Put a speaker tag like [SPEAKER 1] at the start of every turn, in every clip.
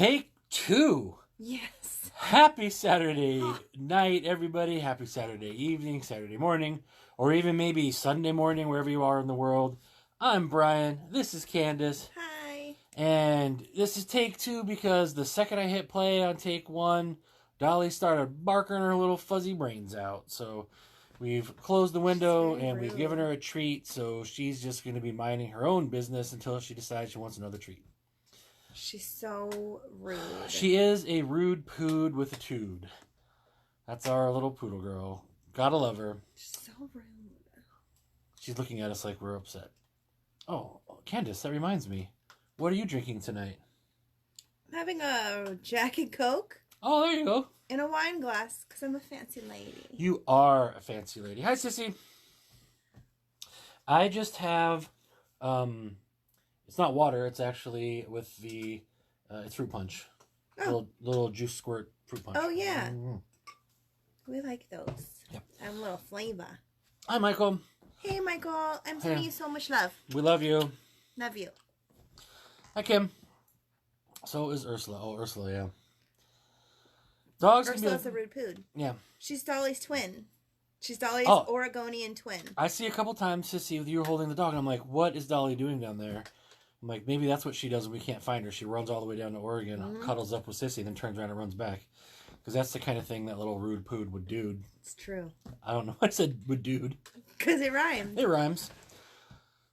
[SPEAKER 1] Take two.
[SPEAKER 2] Yes.
[SPEAKER 1] Happy Saturday night, everybody. Happy Saturday evening, Saturday morning, or even maybe Sunday morning, wherever you are in the world. I'm Brian. This is Candice.
[SPEAKER 2] Hi.
[SPEAKER 1] And this is take two because the second I hit play on take one, Dolly started barking her little fuzzy brains out. So we've closed the window and we've given her a treat. So she's just going to be minding her own business until she decides she wants another treat.
[SPEAKER 2] She's so rude.
[SPEAKER 1] She is a rude pood with a tood. That's our little poodle girl. Gotta love her.
[SPEAKER 2] She's so rude.
[SPEAKER 1] She's looking at us like we're upset. Oh, Candice, that reminds me. What are you drinking tonight?
[SPEAKER 2] I'm having a Jack and Coke.
[SPEAKER 1] Oh, there you go.
[SPEAKER 2] In a wine glass, because I'm a fancy lady.
[SPEAKER 1] You are a fancy lady. Hi, Sissy. I just have, it's not water. It's actually with the, it's fruit punch.
[SPEAKER 2] Oh.
[SPEAKER 1] Little juice squirt fruit punch.
[SPEAKER 2] Oh, yeah.
[SPEAKER 1] Mm-hmm.
[SPEAKER 2] We like those.
[SPEAKER 1] Yep.
[SPEAKER 2] And a little flavor.
[SPEAKER 1] Hi, Michael.
[SPEAKER 2] Hey, Michael. I'm sending you so much love.
[SPEAKER 1] We love you.
[SPEAKER 2] Love you.
[SPEAKER 1] Hi, Kim. So is Ursula. Oh, Ursula, yeah. Dogs
[SPEAKER 2] Ursula's a rude pood.
[SPEAKER 1] Yeah.
[SPEAKER 2] She's Dolly's twin. She's Dolly's Oregonian twin.
[SPEAKER 1] I see a couple times, Sissy, with you holding the dog, and I'm like, what is Dolly doing down there? I'm like, maybe that's what she does when we can't find her. She runs all the way down to Oregon, cuddles up with Sissy, then turns around and runs back. Because that's the kind of thing that little rude pood would do.
[SPEAKER 2] It's true.
[SPEAKER 1] I don't know why I said would dude.
[SPEAKER 2] Because it rhymes.
[SPEAKER 1] It rhymes.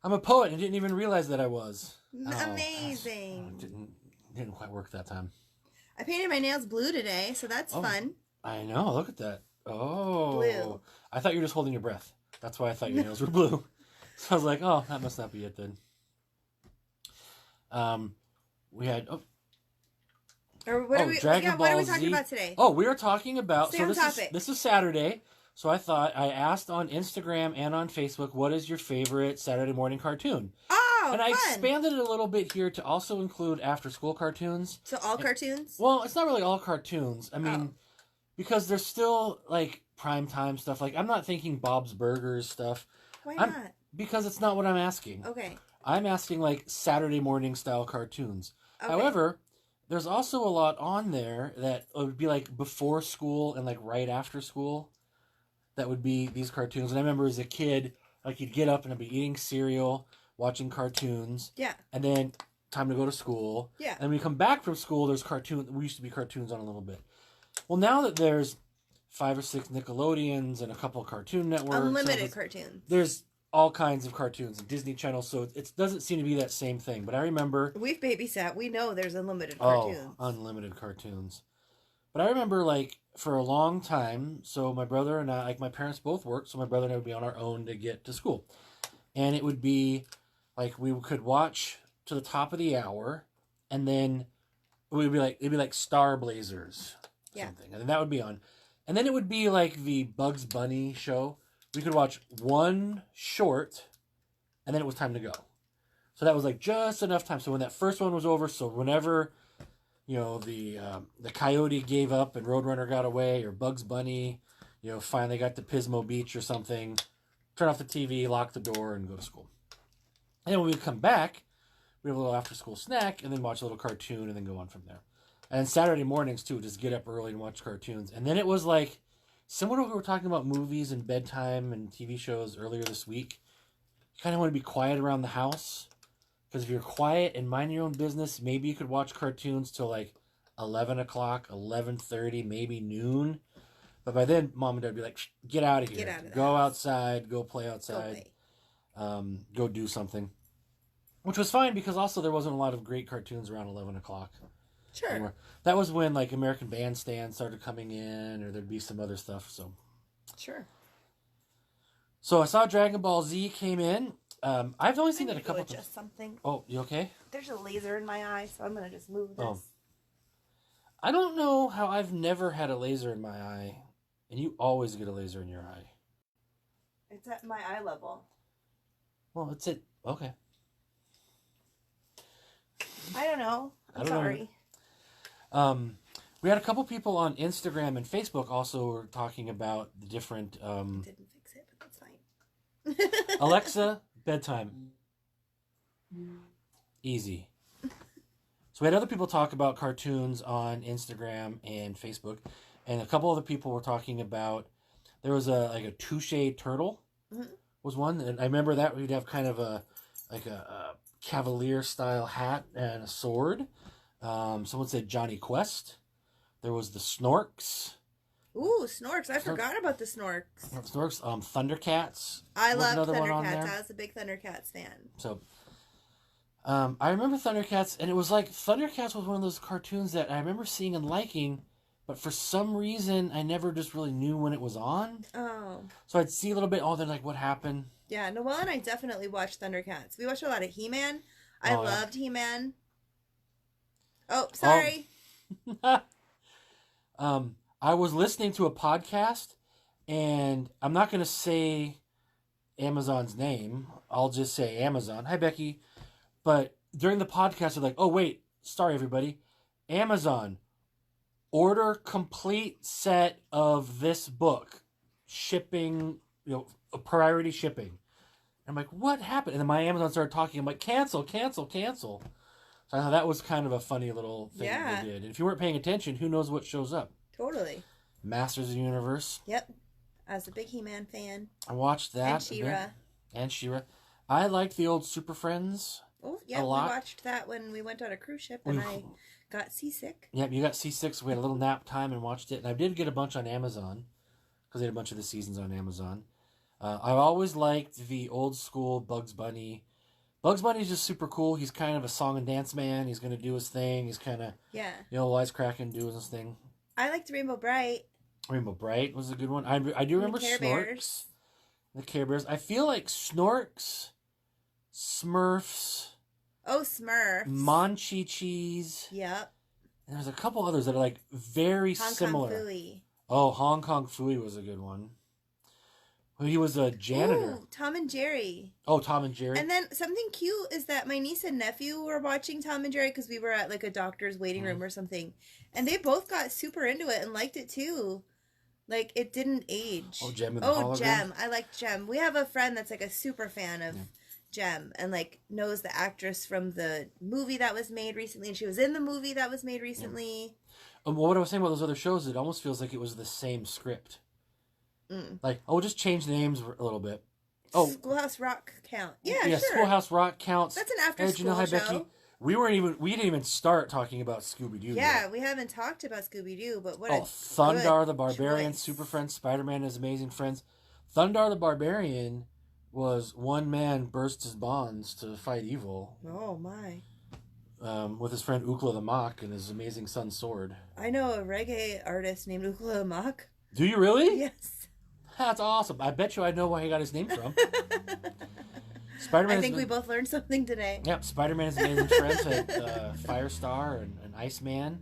[SPEAKER 1] I'm a poet and didn't even realize that I was.
[SPEAKER 2] Amazing.
[SPEAKER 1] Didn't quite work that time.
[SPEAKER 2] I painted my nails blue today, so that's fun. I
[SPEAKER 1] know. Look at that. Oh.
[SPEAKER 2] Blue.
[SPEAKER 1] I thought you were just holding your breath. That's why I thought your nails were blue. So I was like, oh, that must not be it then. We had... Oh.
[SPEAKER 2] What are we talking about today?
[SPEAKER 1] Oh, we are talking about...
[SPEAKER 2] Stay on topic.
[SPEAKER 1] This is Saturday, so I thought I asked on Instagram and on Facebook, what is your favorite Saturday morning cartoon?
[SPEAKER 2] Oh,
[SPEAKER 1] and I expanded it a little bit here to also include after-school cartoons.
[SPEAKER 2] So all cartoons?
[SPEAKER 1] Well, it's not really all cartoons. I mean, because there's still, like, primetime stuff. Like, I'm not thinking Bob's Burgers stuff.
[SPEAKER 2] Why not?
[SPEAKER 1] Because it's not what I'm asking.
[SPEAKER 2] Okay.
[SPEAKER 1] I'm asking, like, Saturday morning style cartoons.
[SPEAKER 2] Okay.
[SPEAKER 1] However, there's also a lot on there that would be, like, before school and, like, right after school. That would be these cartoons. And I remember as a kid, like, you'd get up and I'd be eating cereal, watching cartoons.
[SPEAKER 2] Yeah.
[SPEAKER 1] And then time to go to school.
[SPEAKER 2] Yeah.
[SPEAKER 1] And when you come back from school, there's cartoons. We used to be cartoons on a little bit. Well, now that there's 5 or 6 Nickelodeons and a couple of Cartoon Networks.
[SPEAKER 2] Unlimited cartoons.
[SPEAKER 1] There's all kinds of cartoons and Disney Channel, so it doesn't seem to be that same thing. But I remember...
[SPEAKER 2] We've babysat. We know there's unlimited cartoons.
[SPEAKER 1] Oh, unlimited cartoons. But I remember, like, for a long time, so my brother and I, like, my parents both worked, so my brother and I would be on our own to get to school. And it would be, like, we could watch to the top of the hour, and then it'd be like Star Blazers. Something. And then that would be on. And then it would be like the Bugs Bunny show. We could watch one short, and then it was time to go. So that was like just enough time. So when that first one was over, so whenever, you know, the coyote gave up and Roadrunner got away, or Bugs Bunny, you know, finally got to Pismo Beach or something, turn off the TV, lock the door, and go to school. And then when we come back, we have a little after-school snack, and then watch a little cartoon, and then go on from there. And Saturday mornings, too, just get up early and watch cartoons. And then it was like, similar to what we were talking about movies and bedtime and TV shows earlier this week, you kind of want to be quiet around the house. Because if you're quiet and mind your own business, maybe you could watch cartoons till like 11 o'clock, 11:30, maybe noon. But by then, Mom and Dad would be like, get out of here.
[SPEAKER 2] Get out of the
[SPEAKER 1] Go
[SPEAKER 2] house.
[SPEAKER 1] outside. Go play outside. Go do something. Which was fine because also there wasn't a lot of great cartoons around 11 o'clock.
[SPEAKER 2] Sure.
[SPEAKER 1] Anymore. That was when like American Bandstand started coming in, or there'd be some other stuff. So.
[SPEAKER 2] Sure.
[SPEAKER 1] So I saw Dragon Ball Z came in. I've only seen that a couple times.
[SPEAKER 2] Just something.
[SPEAKER 1] Oh, you okay?
[SPEAKER 2] There's a laser in my eye, so I'm gonna just move this.
[SPEAKER 1] Oh. I don't know how I've never had a laser in my eye, and you always get a laser in your eye.
[SPEAKER 2] It's at my eye level.
[SPEAKER 1] Well, it's it. Okay.
[SPEAKER 2] I don't know. I'm sorry.
[SPEAKER 1] We had a couple people on Instagram and Facebook also were talking about the different...
[SPEAKER 2] Didn't fix it, but that's fine.
[SPEAKER 1] Alexa, bedtime. Easy. So we had other people talk about cartoons on Instagram and Facebook, and a couple other people were talking about. There was a touche turtle was one, and I remember that we'd have kind of a cavalier style hat and a sword. Someone said Johnny Quest. There was the Snorks.
[SPEAKER 2] Ooh, Snorks! I forgot about the Snorks.
[SPEAKER 1] Snorks. Thundercats.
[SPEAKER 2] I love Thundercats. I was a big Thundercats fan.
[SPEAKER 1] So. I remember Thundercats, and it was like Thundercats was one of those cartoons that I remember seeing and liking, but for some reason I never just really knew when it was on.
[SPEAKER 2] Oh.
[SPEAKER 1] So I'd see a little bit. Oh, then like what happened?
[SPEAKER 2] Yeah, Noelle and I definitely watched Thundercats. We watched a lot of He-Man. I loved He-Man. Oh, sorry.
[SPEAKER 1] I was listening to a podcast, and I'm not going to say Amazon's name. I'll just say Amazon. Hi, Becky. But during the podcast, they're like, oh, wait, sorry, everybody. Amazon, order complete set of this book. Shipping, priority shipping. And I'm like, what happened? And then my Amazon started talking. I'm like, cancel. So I thought that was kind of a funny little thing that they did. And if you weren't paying attention, who knows what shows up?
[SPEAKER 2] Totally.
[SPEAKER 1] Masters of the Universe.
[SPEAKER 2] Yep. I was a big He-Man fan.
[SPEAKER 1] I watched that.
[SPEAKER 2] And
[SPEAKER 1] She-Ra. I liked the old Super Friends.
[SPEAKER 2] Oh, yeah, we watched that when we went on a cruise ship and I got seasick.
[SPEAKER 1] Yep, you got seasick, so we had a little nap time and watched it. And I did get a bunch on Amazon, because they had a bunch of the seasons on Amazon. I've always liked the old school Bugs Bunny. Bugs Bunny's just super cool. He's kind of a song and dance man. He's going to do his thing. He's kind of, wisecracking, doing his thing.
[SPEAKER 2] I liked Rainbow Bright.
[SPEAKER 1] Rainbow Bright was a good one. I do remember Snorks. The Care Bears. I feel like Snorks, Smurfs.
[SPEAKER 2] Oh, Smurfs.
[SPEAKER 1] Monchi-Cheese.
[SPEAKER 2] Yep.
[SPEAKER 1] And there's a couple others that are like very similar.
[SPEAKER 2] Hong Kong Phooey.
[SPEAKER 1] Oh, Hong Kong Phooey was a good one. He was a janitor.
[SPEAKER 2] Ooh, Tom and Jerry.
[SPEAKER 1] Oh, Tom and Jerry.
[SPEAKER 2] And then something cute is that my niece and nephew were watching Tom and Jerry because we were at like a doctor's waiting room or something. And they both got super into it and liked it too. Like, it didn't age.
[SPEAKER 1] Oh, Jem and the Hologram?
[SPEAKER 2] Jem. I like Jem. We have a friend that's like a super fan of Jem and like knows the actress from the movie that was made recently, and she was in the movie that was made recently.
[SPEAKER 1] Well, what I was saying about those other shows, it almost feels like it was the same script. Like, we'll just change the names a little bit. Oh,
[SPEAKER 2] Schoolhouse Rock count. Yeah, sure.
[SPEAKER 1] Schoolhouse Rock counts.
[SPEAKER 2] That's an after-school show.
[SPEAKER 1] Becky, we didn't even start talking about Scooby-Doo.
[SPEAKER 2] Yeah,
[SPEAKER 1] yet.
[SPEAKER 2] We haven't talked about Scooby-Doo, but what?
[SPEAKER 1] Thundar the Barbarian, Super Friends, Spider-Man and His Amazing Friends. Thundar the Barbarian was one man burst his bonds to fight evil.
[SPEAKER 2] Oh my!
[SPEAKER 1] With his friend Ukla the Mock and his amazing son Sword.
[SPEAKER 2] I know a reggae artist named Ukla the Mock.
[SPEAKER 1] Do you really?
[SPEAKER 2] Yes.
[SPEAKER 1] That's awesome. I bet you I know where he got his name from. Spider-Man.
[SPEAKER 2] I think we both learned something today.
[SPEAKER 1] Yep, Spider-Man and His Amazing Friends had Firestar and Iceman.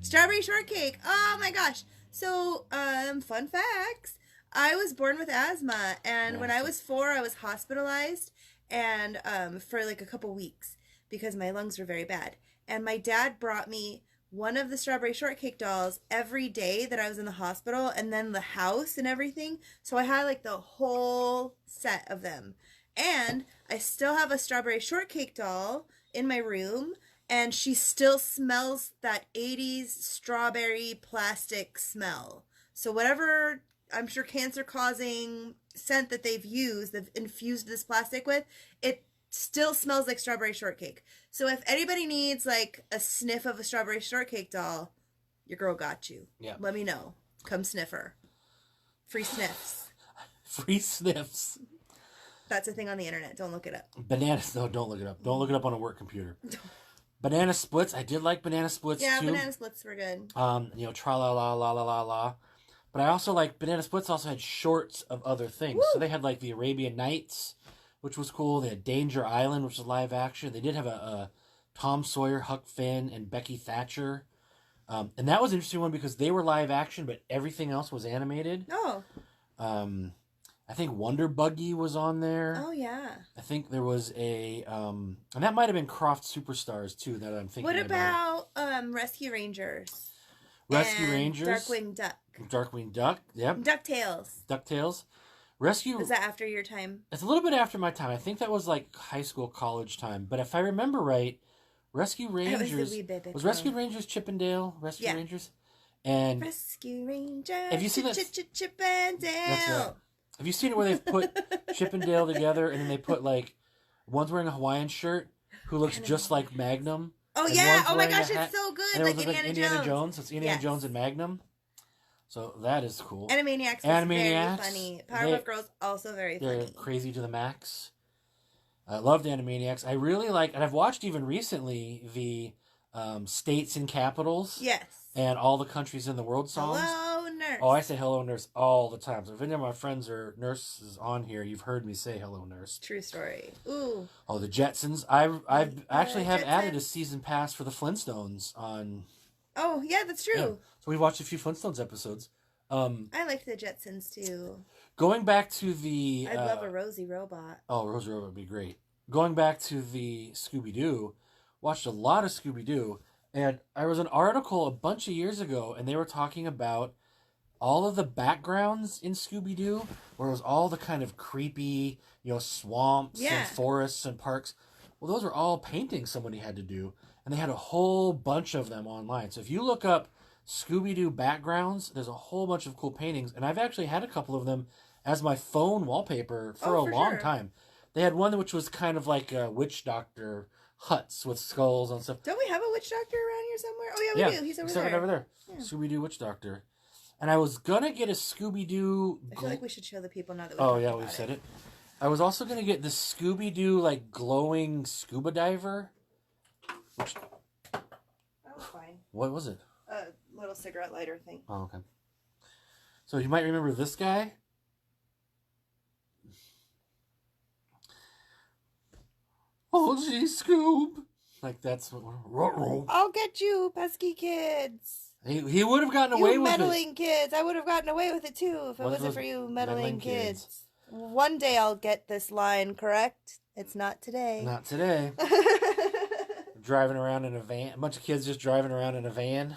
[SPEAKER 2] Strawberry Shortcake. Oh my gosh. So, fun facts. I was born with asthma, and when I was 4, I was hospitalized and for like a couple weeks because my lungs were very bad. And my dad brought me one of the Strawberry Shortcake dolls every day that I was in the hospital, and then the house and everything. So I had like the whole set of them. And I still have a Strawberry Shortcake doll in my room, and she still smells that 80s strawberry plastic smell. So whatever, I'm sure, cancer-causing scent that they've infused this plastic with, it still smells like Strawberry Shortcake. So if anybody needs like a sniff of a Strawberry Shortcake doll, your girl got you.
[SPEAKER 1] Yeah.
[SPEAKER 2] Let me know. Come sniff her. Free sniffs.
[SPEAKER 1] Free sniffs.
[SPEAKER 2] That's a thing on the internet. Don't look it up.
[SPEAKER 1] Bananas. No, don't look it up. Don't look it up on a work computer. Banana splits. I did like banana splits too.
[SPEAKER 2] Yeah, banana splits were good.
[SPEAKER 1] Tra la la la la la la. But I also like banana splits. Also had shorts of other things. Woo! So they had like the Arabian Nights, which was cool. They had Danger Island, which was live action. They did have a Tom Sawyer, Huck Finn, and Becky Thatcher. And that was an interesting one because they were live action, but everything else was animated.
[SPEAKER 2] Oh.
[SPEAKER 1] I think Wonder Buggy was on there.
[SPEAKER 2] Oh, yeah.
[SPEAKER 1] I think there was a... and that might have been Croft Superstars, too, that I'm thinking about.
[SPEAKER 2] What about Rescue Rangers?
[SPEAKER 1] Rescue Rangers.
[SPEAKER 2] Darkwing Duck.
[SPEAKER 1] Darkwing Duck, yep.
[SPEAKER 2] DuckTales.
[SPEAKER 1] Rescue...
[SPEAKER 2] Is that after your time?
[SPEAKER 1] It's a little bit after my time. I think that was like high school, college time. But if I remember right, Rescue
[SPEAKER 2] That was the
[SPEAKER 1] Rangers.
[SPEAKER 2] wee baby
[SPEAKER 1] Was
[SPEAKER 2] crow.
[SPEAKER 1] Rescue Rangers Chippendale? Rescue
[SPEAKER 2] Yeah.
[SPEAKER 1] Rangers? And
[SPEAKER 2] Rescue Rangers.
[SPEAKER 1] have you seen that?
[SPEAKER 2] Chip and
[SPEAKER 1] That's right.
[SPEAKER 2] Dale.
[SPEAKER 1] Have you seen it where they've put Chip and Dale together and then they put like one's wearing a Hawaiian shirt who looks just like Magnum?
[SPEAKER 2] Oh
[SPEAKER 1] and
[SPEAKER 2] yeah!
[SPEAKER 1] one's
[SPEAKER 2] Oh my
[SPEAKER 1] wearing
[SPEAKER 2] gosh,
[SPEAKER 1] a hat,
[SPEAKER 2] it's so good.
[SPEAKER 1] and it
[SPEAKER 2] Like
[SPEAKER 1] was
[SPEAKER 2] Indiana Jones.
[SPEAKER 1] So it's Indiana
[SPEAKER 2] Yes.
[SPEAKER 1] Jones and Magnum. So that is cool.
[SPEAKER 2] Animaniacs was
[SPEAKER 1] Animaniacs,
[SPEAKER 2] very funny. Powerpuff Girls also very
[SPEAKER 1] They're
[SPEAKER 2] funny.
[SPEAKER 1] crazy to the max. I loved Animaniacs. I really like, and I've watched even recently the states and capitals.
[SPEAKER 2] Yes.
[SPEAKER 1] And all the countries in the world songs.
[SPEAKER 2] Hello, nurse.
[SPEAKER 1] Oh, I say hello, nurse all the time. So if any of my friends or nurses on here, you've heard me say hello, nurse.
[SPEAKER 2] True story. Ooh.
[SPEAKER 1] Oh, the Jetsons. I've actually have
[SPEAKER 2] Jetsons.
[SPEAKER 1] added a season pass for the Flintstones on.
[SPEAKER 2] Oh yeah, that's true.
[SPEAKER 1] Yeah. So we watched a few Flintstones episodes.
[SPEAKER 2] I liked the Jetsons too.
[SPEAKER 1] Going back to the.
[SPEAKER 2] I'd love a Rosie robot.
[SPEAKER 1] Oh, Rosie Robot would be great. Going back to the Scooby Doo, watched a lot of Scooby Doo. And there was an article a bunch of years ago, and they were talking about all of the backgrounds in Scooby-Doo, where it was all the kind of creepy, swamps and forests and parks. Well, those were all paintings somebody had to do, and they had a whole bunch of them online. So if you look up Scooby-Doo backgrounds, there's a whole bunch of cool paintings, and I've actually had a couple of them as my phone wallpaper for a long time. They had one which was kind of like a witch doctor huts with skulls and stuff.
[SPEAKER 2] Don't we have a witch doctor around here somewhere? Oh yeah, we do. He's over there.
[SPEAKER 1] Right over there. Yeah. Scooby-Doo witch doctor. And I was gonna get a Scooby-Doo.
[SPEAKER 2] I feel like we should show the people now that.
[SPEAKER 1] We've said it. I was also gonna get the Scooby-Doo like glowing scuba diver. Which...
[SPEAKER 2] That was fine.
[SPEAKER 1] What was it?
[SPEAKER 2] A little cigarette lighter thing.
[SPEAKER 1] Oh, okay. So you might remember this guy. Oh, gee, Scoob. Like, that's what...
[SPEAKER 2] I'll get you, pesky kids.
[SPEAKER 1] He would have gotten away with it.
[SPEAKER 2] You meddling kids. I would have gotten away with it, too, if it wasn't for you meddling kids. One day I'll get this line correct. It's not today.
[SPEAKER 1] Not today. Driving around in a van. A bunch of kids just driving around in a van.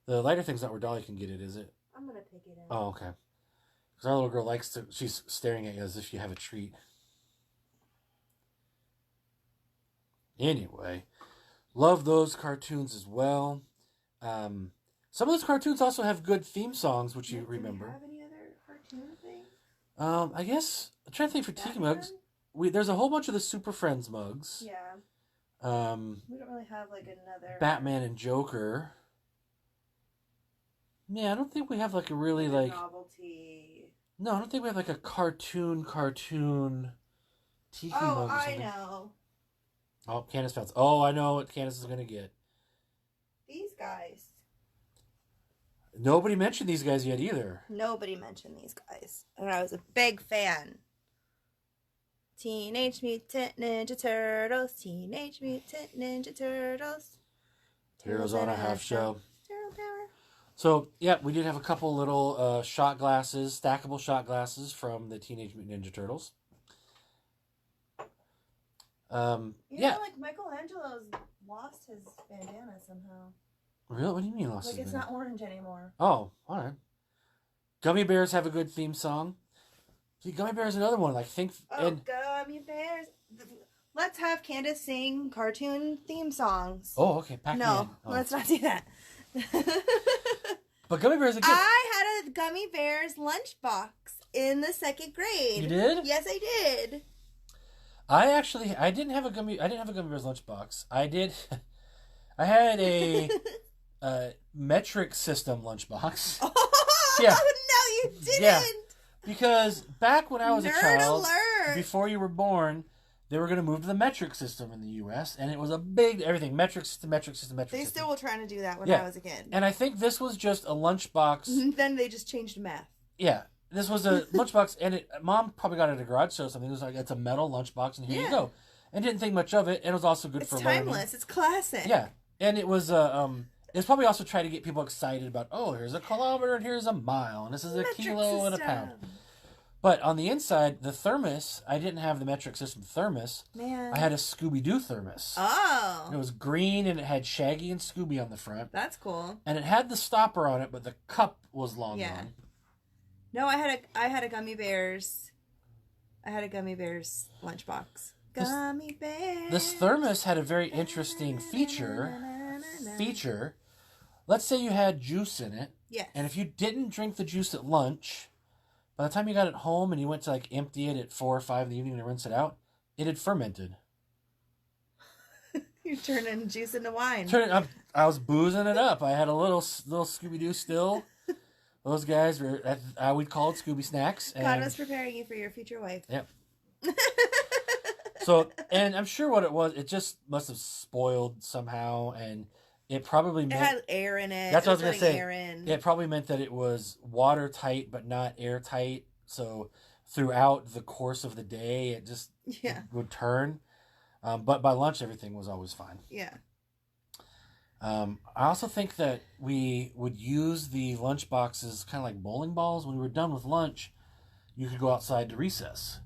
[SPEAKER 1] The lighter thing's not where Dolly can get it, is it?
[SPEAKER 2] I'm going to pick it up.
[SPEAKER 1] Oh, okay. Because our little girl likes to... She's staring at you as if you have a treat. Anyway, love those cartoons as well. Some of those cartoons also have good theme songs, which you remember.
[SPEAKER 2] Do we have any other cartoon things?
[SPEAKER 1] I guess I'm trying to think for Tiki mugs. There's a whole bunch of the Super Friends mugs.
[SPEAKER 2] Yeah. We don't really have like another
[SPEAKER 1] Batman and Joker. Yeah, I don't think we have like a really like
[SPEAKER 2] novelty.
[SPEAKER 1] No, I don't think we have like a cartoon Tiki mug.
[SPEAKER 2] Oh,
[SPEAKER 1] or
[SPEAKER 2] I
[SPEAKER 1] something.
[SPEAKER 2] know.
[SPEAKER 1] Oh, Candice found. Oh, I know what Candice is gonna get.
[SPEAKER 2] These guys.
[SPEAKER 1] Nobody mentioned these guys yet either.
[SPEAKER 2] Nobody mentioned these guys. And I was a big fan. Teenage Mutant Ninja Turtles. Teenage Mutant Ninja Turtles.
[SPEAKER 1] Heroes on a Half Shell.
[SPEAKER 2] Turtle Power.
[SPEAKER 1] So, yeah, we did have a couple little shot glasses, stackable shot glasses from the Teenage Mutant Ninja Turtles. Yeah.
[SPEAKER 2] Like Michelangelo's lost his bandana somehow.
[SPEAKER 1] Really? What do you mean lost
[SPEAKER 2] Like
[SPEAKER 1] his
[SPEAKER 2] it's
[SPEAKER 1] bandana?
[SPEAKER 2] not orange anymore.
[SPEAKER 1] Oh, all right. Gummy Bears have a good theme song. See, Gummy Bears is another one. Like,
[SPEAKER 2] Gummy Bears. Let's have Candice sing cartoon theme songs.
[SPEAKER 1] Oh, okay.
[SPEAKER 2] Let's not do that.
[SPEAKER 1] But Gummy Bears again.
[SPEAKER 2] I had a Gummy Bears lunchbox in the 2nd grade.
[SPEAKER 1] You did?
[SPEAKER 2] Yes, I did.
[SPEAKER 1] I didn't have a Gummy Bears lunchbox. I had a metric system lunchbox.
[SPEAKER 2] Oh,
[SPEAKER 1] yeah.
[SPEAKER 2] No, you didn't.
[SPEAKER 1] Yeah. Because back when I was a child,
[SPEAKER 2] alert.
[SPEAKER 1] Before you were born, they were going to move to the metric system in the U.S., and it was a big everything. Metric system.
[SPEAKER 2] They still were trying to do that when I was a kid.
[SPEAKER 1] And I think this was just a lunchbox.
[SPEAKER 2] Then they just changed math.
[SPEAKER 1] Yeah. This was a lunchbox, and Mom probably got it at a garage sale or something. It was like, it's a metal lunchbox, and here you go. And didn't think much of it, and it was also good for learning.
[SPEAKER 2] It's timeless. It's classic.
[SPEAKER 1] Yeah. And it was, it's probably also trying to get people excited about, oh, here's a kilometer, and here's a mile, and this is a kilo and a pound. But on the inside, the thermos, I didn't have the metric system thermos.
[SPEAKER 2] Man.
[SPEAKER 1] I had a Scooby-Doo thermos.
[SPEAKER 2] Oh.
[SPEAKER 1] And it was green, and it had Shaggy and Scooby on the front.
[SPEAKER 2] That's cool.
[SPEAKER 1] And it had the stopper on it, but the cup was long gone.
[SPEAKER 2] No, I had a Gummy Bears. I had a Gummy Bears lunchbox. Gummy bears.
[SPEAKER 1] This thermos had a very interesting feature. Let's say you had juice in it.
[SPEAKER 2] Yes.
[SPEAKER 1] And if you didn't drink the juice at lunch, by the time you got it home and you went to like empty it at 4 or 5 in the evening to rinse it out, it had fermented.
[SPEAKER 2] You're turning juice into wine.
[SPEAKER 1] I was boozing it up. I had a little Scooby-Doo still. Those guys were, we'd call it Scooby Snacks. And
[SPEAKER 2] God was preparing you for your future wife.
[SPEAKER 1] Yep. So, and I'm sure what it was, it just must have spoiled somehow, and it probably meant...
[SPEAKER 2] It had air in it.
[SPEAKER 1] That's what I was going to say.
[SPEAKER 2] Air in.
[SPEAKER 1] It probably meant that it was watertight, but not airtight, so throughout the course of the day, it just would turn. But by lunch, everything was always fine.
[SPEAKER 2] Yeah.
[SPEAKER 1] I also think that we would use the lunch boxes kind of like bowling balls. When we were done with lunch, you could go outside to recess.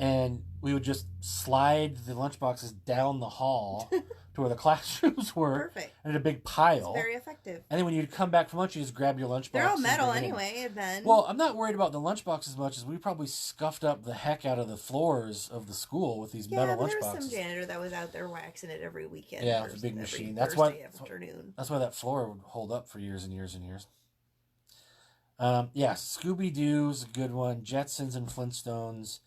[SPEAKER 1] And we would just slide the lunch boxes down the hall to where the classrooms were. Perfect. And a big pile.
[SPEAKER 2] It's very effective.
[SPEAKER 1] And then when you'd come back from lunch, you just grab your lunch box.
[SPEAKER 2] They're all metal anyway, and then...
[SPEAKER 1] Well, I'm not worried about the lunch box as much as we probably scuffed up the heck out of the floors of the school with these metal lunch boxes. Yeah, there was
[SPEAKER 2] some janitor that was out there waxing it every weekend.
[SPEAKER 1] Yeah, with a big machine. That's why that floor would hold up for years and years and years. Yeah, Scooby-Doo's a good one. Jetsons and Flintstones.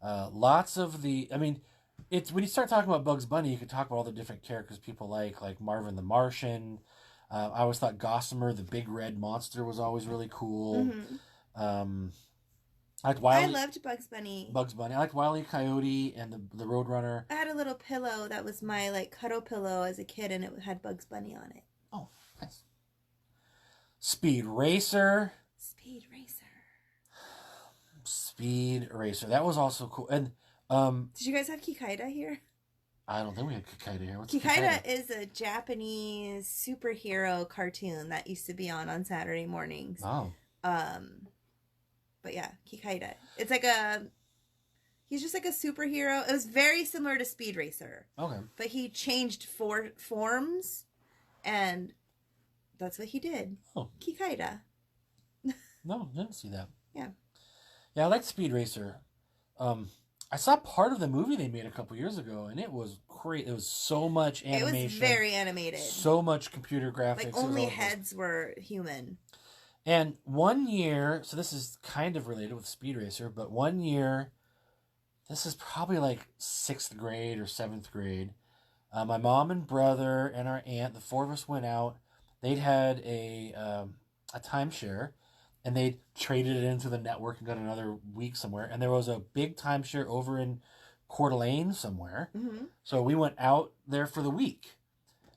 [SPEAKER 1] Lots of the... I mean, it's when you start talking about Bugs Bunny, you could talk about all the different characters people like Marvin the Martian. I always thought Gossamer, the big red monster, was always really cool. Mm-hmm.
[SPEAKER 2] I loved Bugs Bunny.
[SPEAKER 1] I liked Wile E. Coyote and the Roadrunner.
[SPEAKER 2] I had a little pillow that was my cuddle pillow as a kid, and it had Bugs Bunny on it.
[SPEAKER 1] Oh, nice. Speed Racer. That was also cool. And
[SPEAKER 2] did you guys have Kikaida here?
[SPEAKER 1] I don't think we had Kikaida here. What's
[SPEAKER 2] Kikaida is a Japanese superhero cartoon that used to be on Saturday mornings.
[SPEAKER 1] Oh.
[SPEAKER 2] But yeah, Kikaida. It's he's just like a superhero. It was very similar to Speed Racer.
[SPEAKER 1] Okay. But
[SPEAKER 2] he changed forms, and that's what he did.
[SPEAKER 1] Oh.
[SPEAKER 2] Kikaida.
[SPEAKER 1] No, didn't see that.
[SPEAKER 2] Yeah.
[SPEAKER 1] Yeah, I liked Speed Racer. I saw part of the movie they made a couple years ago, and it was great. It was so much animation.
[SPEAKER 2] It was very animated.
[SPEAKER 1] So much computer graphics.
[SPEAKER 2] Only heads were human.
[SPEAKER 1] And one year, so this is kind of related with Speed Racer, but one year, this is probably 6th grade or 7th grade, my mom and brother and our aunt, the 4 of us went out. They'd had a timeshare, and they traded it into the network and got another week somewhere. And there was a big timeshare over in Coeur d'Alene somewhere. Mm-hmm. So we went out there for the week.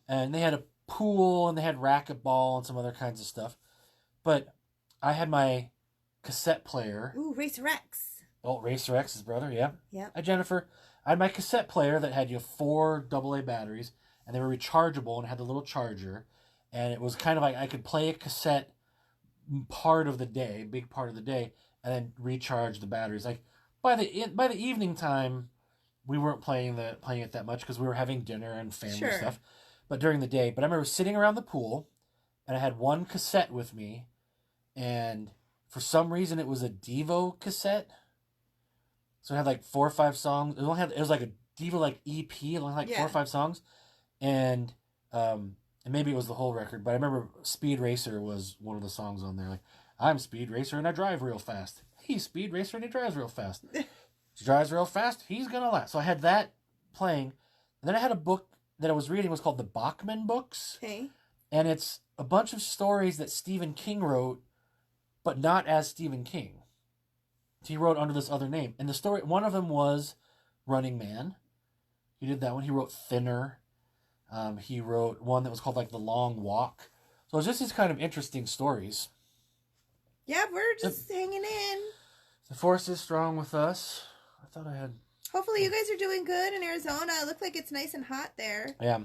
[SPEAKER 1] And they had a pool, and they had racquetball and some other kinds of stuff. But I had my cassette player.
[SPEAKER 2] Ooh, Racer X.
[SPEAKER 1] Oh, Racer X, his brother, yeah.
[SPEAKER 2] Yeah.
[SPEAKER 1] Hi, Jennifer. I had my cassette player that had 4 AA batteries, and they were rechargeable and had the little charger. And it was kind of like I could play a cassette big part of the day, and then recharge the batteries. By the evening time, we weren't playing it that much because we were having dinner and family stuff. But during the day, I remember sitting around the pool, and I had one cassette with me, and for some reason it was a Devo cassette. So it had 4 or 5 songs. It was like a Devo EP, it only had 4 or 5 songs, and maybe it was the whole record, but I remember Speed Racer was one of the songs on there. I'm Speed Racer and I drive real fast. He's Speed Racer and he drives real fast. He drives real fast, he's gonna last. So I had that playing. And then I had a book that I was reading. It was called the Bachman Books.
[SPEAKER 2] Okay.
[SPEAKER 1] And it's a bunch of stories that Stephen King wrote, but not as Stephen King. He wrote under this other name. And one of them was Running Man. He did that one. He wrote Thinner. He wrote one that was called The Long Walk. So it's just these kind of interesting stories.
[SPEAKER 2] Yeah, we're just hanging in.
[SPEAKER 1] The force is strong with us. I thought I had...
[SPEAKER 2] Hopefully you guys are doing good in Arizona. It looks like it's nice and hot there.
[SPEAKER 1] Yeah.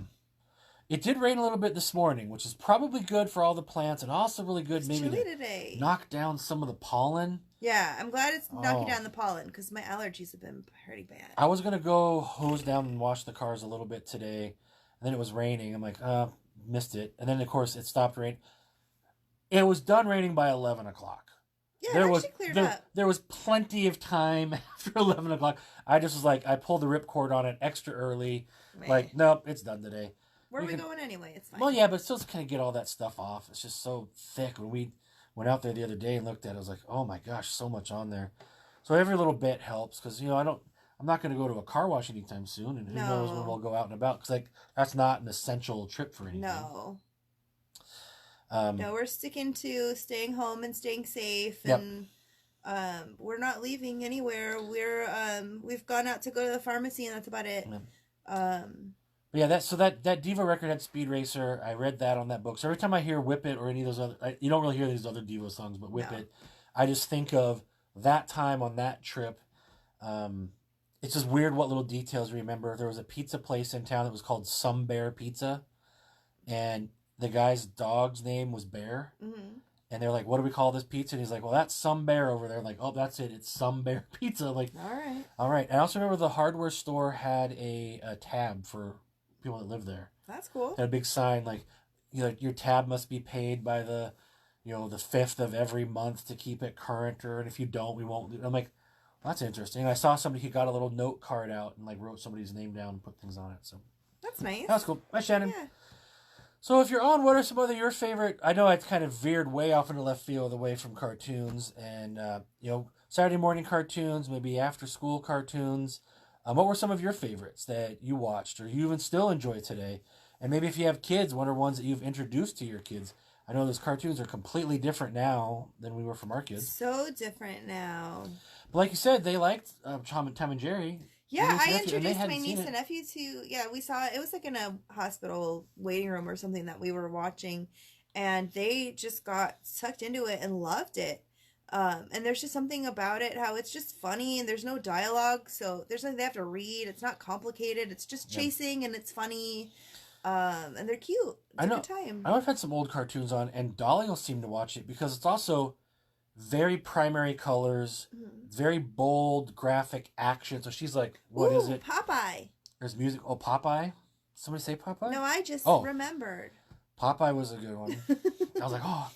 [SPEAKER 1] It did rain a little bit this morning, which is probably good for all the plants, and also really good
[SPEAKER 2] it's
[SPEAKER 1] maybe
[SPEAKER 2] chilly today.
[SPEAKER 1] Knock down some of the pollen.
[SPEAKER 2] Yeah, I'm glad it's knocking down the pollen, because my allergies have been pretty bad.
[SPEAKER 1] I was going to go hose down and wash the cars a little bit today. And then it was raining. I'm like, missed it. And then, of course, it stopped raining. It was done raining by 11 o'clock.
[SPEAKER 2] Yeah,
[SPEAKER 1] There
[SPEAKER 2] it
[SPEAKER 1] was
[SPEAKER 2] actually cleared up.
[SPEAKER 1] there was plenty of time after 11 o'clock. I just was like, I pulled the ripcord on it extra early.
[SPEAKER 2] Man.
[SPEAKER 1] Like, nope, it's done today.
[SPEAKER 2] Where are
[SPEAKER 1] You
[SPEAKER 2] we
[SPEAKER 1] can-
[SPEAKER 2] going anyway? It's fine.
[SPEAKER 1] Well, yeah, but still, kind of get all that stuff off. It's just so thick. When we went out there the other day and looked at it, I was like, oh my gosh, so much on there. So every little bit helps because I'm not going to go to a car wash anytime soon, and who knows when
[SPEAKER 2] No.
[SPEAKER 1] we'll go out and about because that's not an essential trip for anything.
[SPEAKER 2] No.
[SPEAKER 1] Um,
[SPEAKER 2] No, we're sticking to staying home and staying safe,
[SPEAKER 1] Yep.
[SPEAKER 2] and we're not leaving anywhere. We've gone out to go to the pharmacy, and that's about it.
[SPEAKER 1] Yep.
[SPEAKER 2] Um,
[SPEAKER 1] But yeah, that Diva record had Speed Racer. I read that on that book. So every time I hear Whip It or any of those other, you don't really hear these other Diva songs, but Whip
[SPEAKER 2] No.
[SPEAKER 1] It, I just think of that time on that trip. It's just weird what little details you remember. There was a pizza place in town that was called Some Bear Pizza, and the guy's dog's name was Bear.
[SPEAKER 2] mhm.
[SPEAKER 1] And they're like, "What do we call this pizza?" And he's like, "Well, that's Some Bear over there." I'm like, "Oh, that's it. It's Some Bear Pizza." I'm like,
[SPEAKER 2] All right.
[SPEAKER 1] all right. I also remember the hardware store had a tab for people that live there.
[SPEAKER 2] That's cool.
[SPEAKER 1] Had a big sign like, your tab must be paid by the 5th of every month to keep it current, or and if you don't, we won't. I'm like, well, that's interesting. And I saw somebody who got a little note card out and like wrote somebody's name down and put things on it. So
[SPEAKER 2] That's nice.
[SPEAKER 1] that's cool. Hi, Shannon.
[SPEAKER 2] Yeah.
[SPEAKER 1] So if you're on, what are some other your favorite? I know I kind of veered way off into left field away from cartoons and Saturday morning cartoons, maybe after school cartoons. What were some of your favorites that you watched or you even still enjoy today? And maybe if you have kids, what are ones that you've introduced to your kids? I know those cartoons are completely different now than we were from our kids.
[SPEAKER 2] So different now.
[SPEAKER 1] But like you said, they liked Tom and Jerry.
[SPEAKER 2] Yeah,
[SPEAKER 1] Your niece and
[SPEAKER 2] I
[SPEAKER 1] nephew, and they
[SPEAKER 2] introduced
[SPEAKER 1] hadn't
[SPEAKER 2] my
[SPEAKER 1] seen
[SPEAKER 2] niece
[SPEAKER 1] it.
[SPEAKER 2] and nephew to. Yeah, we saw it. It was like in a hospital waiting room or something that we were watching, and they just got sucked into it and loved it. And there's just something about it, how it's just funny and there's no dialogue, so there's nothing they have to read. It's not complicated. It's just chasing and it's funny. And they're cute. It's
[SPEAKER 1] I know.
[SPEAKER 2] a good time.
[SPEAKER 1] I know I've had some old cartoons on, and Dolly will seem to watch it because it's also very primary colors, very bold graphic action. So she's like, "What is
[SPEAKER 2] Ooh,
[SPEAKER 1] it?"
[SPEAKER 2] Popeye.
[SPEAKER 1] There's music. Oh, Popeye. Somebody say Popeye?
[SPEAKER 2] No, I just
[SPEAKER 1] Oh.
[SPEAKER 2] remembered.
[SPEAKER 1] Popeye was a good one. I was like, oh,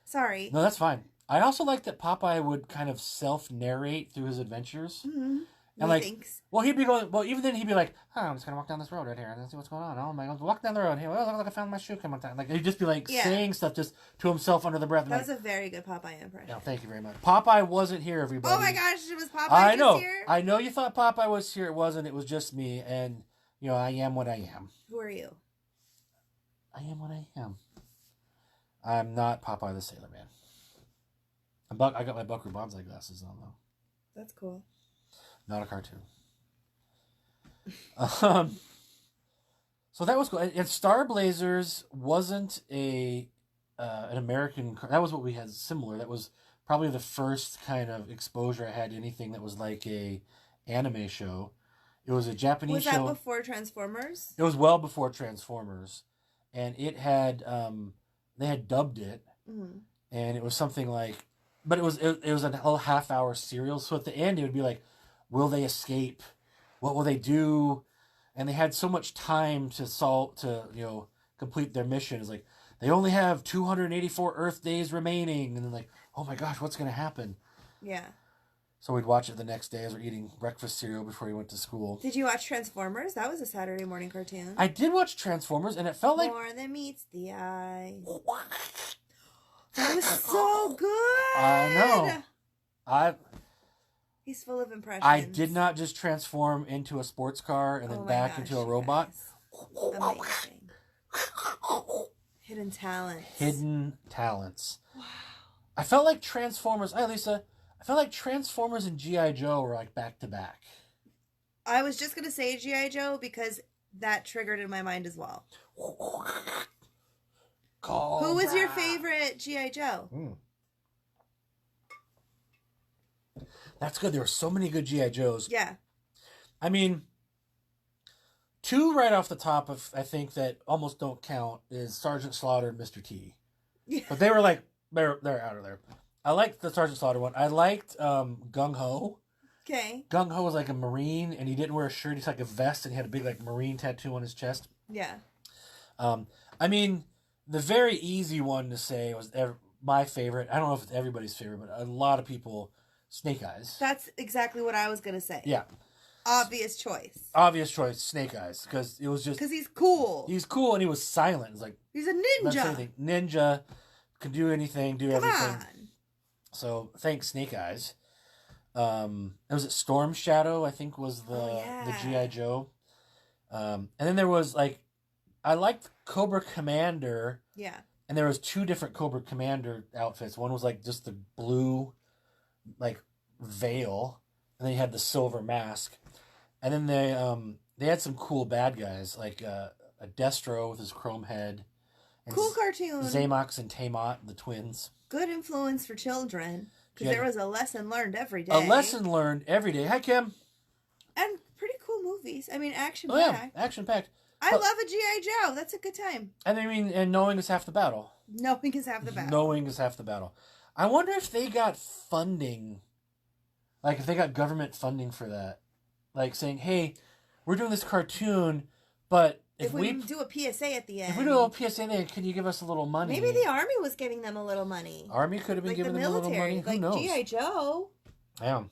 [SPEAKER 2] Sorry.
[SPEAKER 1] no, that's fine. I also like that Popeye would kind of self-narrate through his adventures.
[SPEAKER 2] Mm-hmm.
[SPEAKER 1] And like,
[SPEAKER 2] Thanks.
[SPEAKER 1] well, he'd be going. Well, even then, he'd be like, "Oh, I'm just gonna walk down this road right here and see what's going on. Oh my God, walk down the road here. Well, look, I found my shoe. Come on, down." Like he'd just be like saying stuff just to himself under the breath.
[SPEAKER 2] That was a very good Popeye impression.
[SPEAKER 1] No, thank you very much. Popeye wasn't here, everybody.
[SPEAKER 2] Oh my gosh, it was Popeye
[SPEAKER 1] I know.
[SPEAKER 2] here?
[SPEAKER 1] I know you thought Popeye was here. It wasn't. It was just me. And I am what I am.
[SPEAKER 2] Who are you?
[SPEAKER 1] I am what I am. I'm not Popeye the Sailor Man. I got my Buckaroo Banzai glasses on though.
[SPEAKER 2] That's cool.
[SPEAKER 1] Not a cartoon. So that was cool. And Star Blazers wasn't an American. That was what we had similar. That was probably the first kind of exposure I had to anything that was like a anime show. It was a Japanese
[SPEAKER 2] Was that
[SPEAKER 1] show.
[SPEAKER 2] before Transformers?
[SPEAKER 1] It was well before Transformers, and it had they had dubbed it, and it was something like, but it was a whole half-hour serial. So at the end, it would be like, will they escape? What will they do? And they had so much time to complete their mission. It's like they only have 284 Earth days remaining, and then like, oh my gosh, what's gonna happen?
[SPEAKER 2] Yeah.
[SPEAKER 1] So we'd watch it the next day as we're eating breakfast cereal before we went to school.
[SPEAKER 2] Did you watch Transformers? That was a Saturday morning cartoon.
[SPEAKER 1] I did watch Transformers, and it felt like
[SPEAKER 2] More than meets the eye. That was so good.
[SPEAKER 1] I know.
[SPEAKER 2] He's full of impressions.
[SPEAKER 1] I did not just transform into a sports car and then
[SPEAKER 2] Oh my
[SPEAKER 1] back
[SPEAKER 2] gosh,
[SPEAKER 1] into a
[SPEAKER 2] you
[SPEAKER 1] robot.
[SPEAKER 2] guys. Amazing. Hidden talents.
[SPEAKER 1] Hidden talents. Wow. I felt like Transformers. Hi, Lisa. I felt like Transformers and G.I. Joe were like back to back.
[SPEAKER 2] I was just going to say G.I. Joe because that triggered in my mind as well. Who was your favorite G.I. Joe?
[SPEAKER 1] That's good. There were so many good G.I. Joes.
[SPEAKER 2] Yeah.
[SPEAKER 1] I mean, two right off the top of I think that almost don't count is Sergeant Slaughter and Mr. T.
[SPEAKER 2] Yeah.
[SPEAKER 1] But they were like they're out of there. I liked the Sergeant Slaughter one. I liked Gung Ho.
[SPEAKER 2] Okay.
[SPEAKER 1] Gung Ho was like a Marine, and he didn't wear a shirt. He's like a vest, and he had a big like Marine tattoo on his chest.
[SPEAKER 2] Yeah.
[SPEAKER 1] I mean, the very easy one to say was my favorite. I don't know if it's everybody's favorite, but a lot of people, Snake Eyes.
[SPEAKER 2] That's exactly what I was gonna say.
[SPEAKER 1] Yeah.
[SPEAKER 2] Obvious choice.
[SPEAKER 1] Obvious choice, Snake Eyes, because it was just
[SPEAKER 2] Because he's cool.
[SPEAKER 1] He's cool and he was silent. It's like
[SPEAKER 2] He's a
[SPEAKER 1] that's
[SPEAKER 2] ninja.
[SPEAKER 1] anything. Ninja, could do anything, do
[SPEAKER 2] Come
[SPEAKER 1] everything.
[SPEAKER 2] on.
[SPEAKER 1] So thanks, Snake Eyes. Was it Storm Shadow? I think was the GI Joe. And then there was like, I liked Cobra Commander.
[SPEAKER 2] Yeah. And
[SPEAKER 1] there was two different Cobra Commander outfits. One was like just the blue, like veil, and then you had the silver mask. And then they had some cool bad guys like a Destro with his chrome head. And
[SPEAKER 2] cool cartoon.
[SPEAKER 1] Zamox and Tamot, the twins.
[SPEAKER 2] Good influence for children. Because there was a lesson learned every day.
[SPEAKER 1] A lesson learned every day. Hi, Kim.
[SPEAKER 2] And pretty cool movies. I mean, action-packed.
[SPEAKER 1] Oh, yeah, action-packed.
[SPEAKER 2] I love a G.I. Joe. That's a good time.
[SPEAKER 1] And I mean, and knowing is half the battle.
[SPEAKER 2] Knowing is half the battle.
[SPEAKER 1] Knowing is half the battle. I wonder if they got funding. Like, if they got government funding for that. Like, saying, hey, we're doing this cartoon, but if we
[SPEAKER 2] do a PSA at the end.
[SPEAKER 1] If we do a PSA then can you give us a little money?
[SPEAKER 2] Maybe the Army was giving them a little money.
[SPEAKER 1] Army could have been giving them a little money. Who knows?
[SPEAKER 2] Like G.I. Joe.
[SPEAKER 1] Yeah.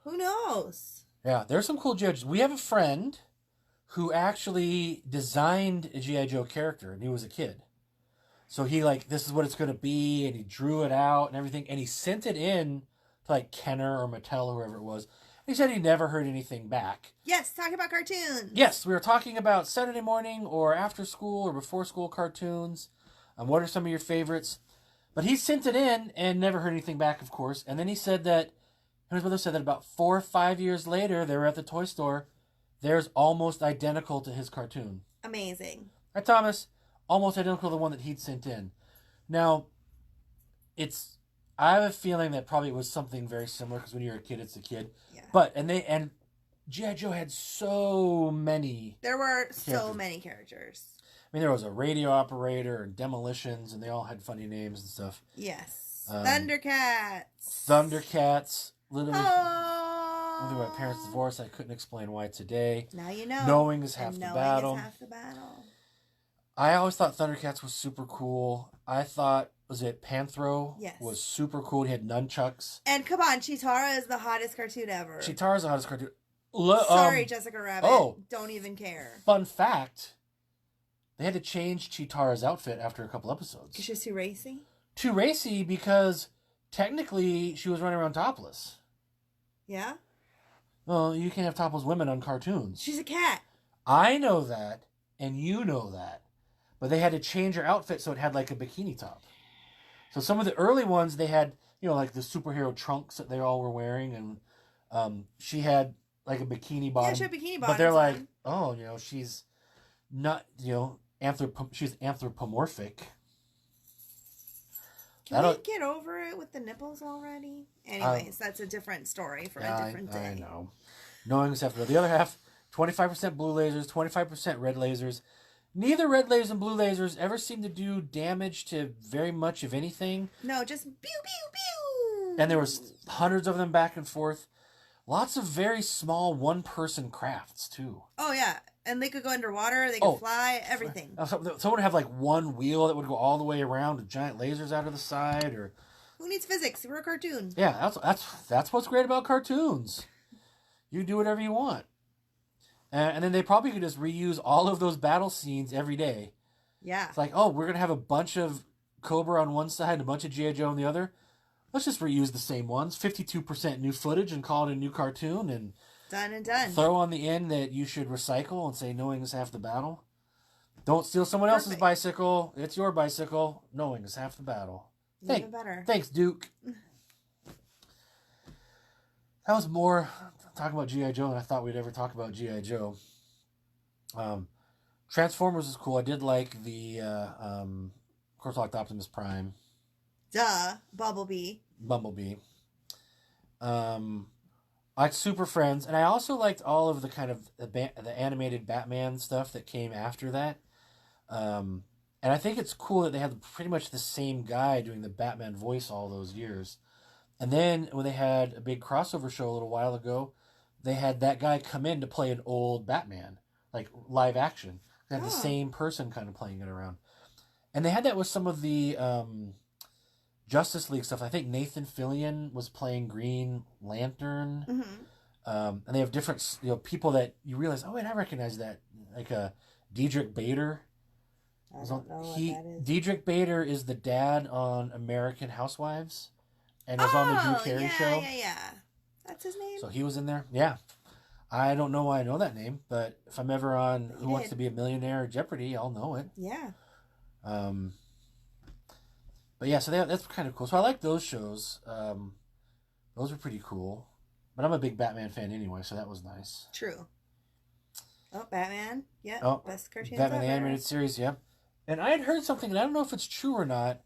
[SPEAKER 2] Who knows?
[SPEAKER 1] Yeah, there's some cool G.I. Joes. We have a friend who actually designed a G.I. Joe character, and he was a kid. So he, like, this is what it's going to be, and he drew it out and everything, and he sent it in to, like, Kenner or Mattel or whoever it was. He said he never heard anything back.
[SPEAKER 2] Yes, talking about cartoons.
[SPEAKER 1] Yes, we were talking about Saturday morning or after school or before school cartoons. What are some of your favorites? But he sent it in and never heard anything back, of course. And then he said that, his mother said that about 4 or 5 years later, they were at the toy store. There's almost identical to his cartoon.
[SPEAKER 2] Amazing.
[SPEAKER 1] Right, Thomas? Almost identical to the one that he'd sent in. Now, I have a feeling that probably it was something very similar because when you're a kid, it's a kid. Yeah. But and G.I. Joe had so many.
[SPEAKER 2] There were so many characters.
[SPEAKER 1] I mean, there was a radio operator and demolitions, and they all had funny names and stuff.
[SPEAKER 2] Yes. Thundercats.
[SPEAKER 1] Thundercats. Literally.
[SPEAKER 2] Oh.
[SPEAKER 1] My parents divorced. I couldn't explain why today.
[SPEAKER 2] Now you know.
[SPEAKER 1] Knowing is half the battle.
[SPEAKER 2] Knowing is half the battle.
[SPEAKER 1] I always thought Thundercats was super cool. I thought, was it Panthro?
[SPEAKER 2] Yes.
[SPEAKER 1] Was super cool. He had nunchucks.
[SPEAKER 2] And come on, Cheetara is the hottest cartoon ever.
[SPEAKER 1] Cheetara's the hottest cartoon.
[SPEAKER 2] Sorry, Jessica Rabbit. Oh. Don't even care.
[SPEAKER 1] Fun fact. They had to change Cheetara's outfit after a couple episodes.
[SPEAKER 2] Because she was too racy?
[SPEAKER 1] Too racy because technically she was running around topless.
[SPEAKER 2] Yeah?
[SPEAKER 1] Well, you can't have topless women on cartoons.
[SPEAKER 2] She's a cat.
[SPEAKER 1] I know that, and you know that. But they had to change her outfit so it had like a bikini top. So some of the early ones, they had, like the superhero trunks that they all were wearing. And she had like a bikini bottom.
[SPEAKER 2] Yeah, she had bikini bottom.
[SPEAKER 1] But they're like, she's not, she's anthropomorphic.
[SPEAKER 2] Can we get over it with the nipples already? Anyways, that's a different story for a different day.
[SPEAKER 1] I know. Knowing this after the other half, 25% blue lasers, 25% red lasers. Neither red lasers and blue lasers ever seem to do damage to very much of anything.
[SPEAKER 2] No, just pew, pew, pew.
[SPEAKER 1] And there was hundreds of them back and forth. Lots of very small one-person crafts, too.
[SPEAKER 2] Oh, yeah. And they could go underwater, they could fly, everything.
[SPEAKER 1] Someone would have like one wheel that would go all the way around with giant lasers out of the side, or...
[SPEAKER 2] Who needs physics? We're a cartoon.
[SPEAKER 1] Yeah, that's what's great about cartoons. You do whatever you want. And then they probably could just reuse all of those battle scenes every day.
[SPEAKER 2] Yeah.
[SPEAKER 1] It's like, we're going to have a bunch of Cobra on one side and a bunch of G.I. Joe on the other. Let's just reuse the same ones. 52% new footage and call it a new cartoon. And
[SPEAKER 2] done and done.
[SPEAKER 1] Throw on the end that you should recycle and say knowing is half the battle. Don't steal someone else's bicycle. It's your bicycle. Knowing is half the battle.
[SPEAKER 2] Even better.
[SPEAKER 1] Thanks, Duke. That was more talking about G.I. Joe than I thought we'd ever talk about G.I. Joe. Transformers is cool. I did like the of course I liked Optimus Prime.
[SPEAKER 2] Duh. Bumblebee.
[SPEAKER 1] I liked Super Friends, and I also liked all of the kind of the animated Batman stuff that came after that. And I think it's cool that they had pretty much the same guy doing the Batman voice all those years. And then when they had a big crossover show a little while ago, they had that guy come in to play an old Batman, like live action. They had the same person kind of playing it around. And they had that with some of the Justice League stuff. I think Nathan Fillion was playing Green Lantern. And they have different, people that you realize, oh wait, I recognize that, like Diedrich Bader.
[SPEAKER 2] I don't know what that is.
[SPEAKER 1] Diedrich Bader is the dad on American Housewives, and was on the Drew Carey show.
[SPEAKER 2] Yeah. That's his name.
[SPEAKER 1] So he was in there. Yeah, I don't know why I know that name, but if I'm ever on Who Wants to Be a Millionaire or Jeopardy, I'll know it.
[SPEAKER 2] Yeah.
[SPEAKER 1] But yeah, so that's kind of cool. So I like those shows. Those are pretty cool. But I'm a big Batman fan anyway, so that was nice.
[SPEAKER 2] True. Oh, Batman. Yeah.
[SPEAKER 1] Oh,
[SPEAKER 2] best cartoons
[SPEAKER 1] Batman the
[SPEAKER 2] ever.
[SPEAKER 1] Animated Series, yeah. And I had heard something, and I don't know if it's true or not.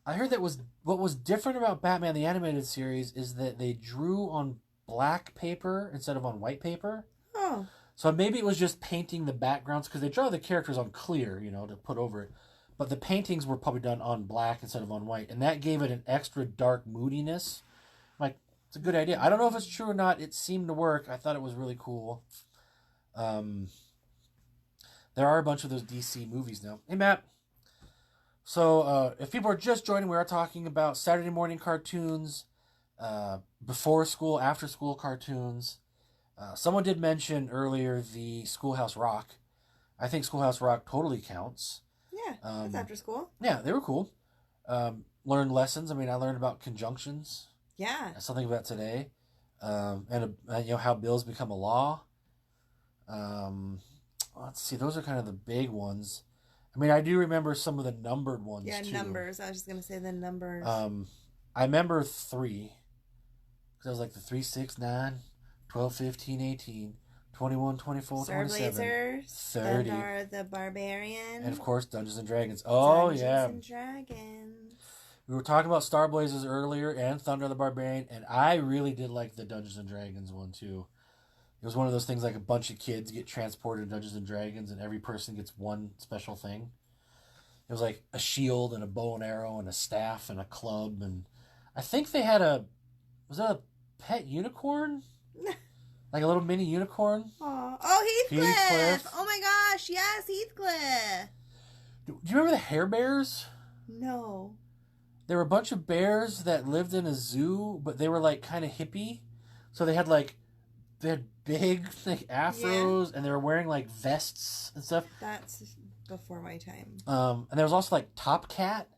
[SPEAKER 1] I heard that what was different about Batman the Animated Series is that they drew on black paper instead of on white paper.
[SPEAKER 2] Oh.
[SPEAKER 1] So maybe it was just painting the backgrounds, because they draw the characters on clear, to put over it. But the paintings were probably done on black instead of on white, and that gave it an extra dark moodiness. Like, it's a good idea. I don't know if it's true or not. It seemed to work. I thought it was really cool. There are a bunch of those DC movies now. Hey, Matt. So, if people are just joining, we are talking about Saturday morning cartoons, before school, after school cartoons. Someone did mention earlier the Schoolhouse Rock. I think Schoolhouse Rock totally counts.
[SPEAKER 2] Yeah, that's after school.
[SPEAKER 1] Yeah, they were cool. Learned lessons. I mean, I learned about conjunctions.
[SPEAKER 2] Yeah.
[SPEAKER 1] Something about today. And how bills become a law. Let's see. Those are kind of the big ones. I mean, I do remember some of the numbered ones,
[SPEAKER 2] yeah,
[SPEAKER 1] too.
[SPEAKER 2] Numbers. I was just going to say the numbers.
[SPEAKER 1] I remember 3. Because I was like the 3, 6, 9, 12, 15, 18, 21, 24, 27,
[SPEAKER 2] Blazers,
[SPEAKER 1] 30.
[SPEAKER 2] Thundar the Barbarian.
[SPEAKER 1] And, of course, Dungeons and Dragons. Oh,
[SPEAKER 2] Dungeons
[SPEAKER 1] yeah.
[SPEAKER 2] and Dragons.
[SPEAKER 1] We were talking about Star Blazers earlier and Thunder the Barbarian, and I really did like the Dungeons and Dragons one, too. It was one of those things like a bunch of kids get transported to Dungeons and Dragons, and every person gets one special thing. It was like a shield and a bow and arrow and a staff and a club, and I think they had was that a pet unicorn? Like a little mini unicorn?
[SPEAKER 2] Aww. Oh, Heathcliff!
[SPEAKER 1] Heathcliff.
[SPEAKER 2] Oh my gosh, yes, Heathcliff!
[SPEAKER 1] Do you remember the Hair Bears?
[SPEAKER 2] No.
[SPEAKER 1] There were a bunch of bears that lived in a zoo, but they were like kind of hippie. So they had big like afros, and they were wearing like vests and stuff.
[SPEAKER 2] That's before my time.
[SPEAKER 1] And there was also like Top Cat.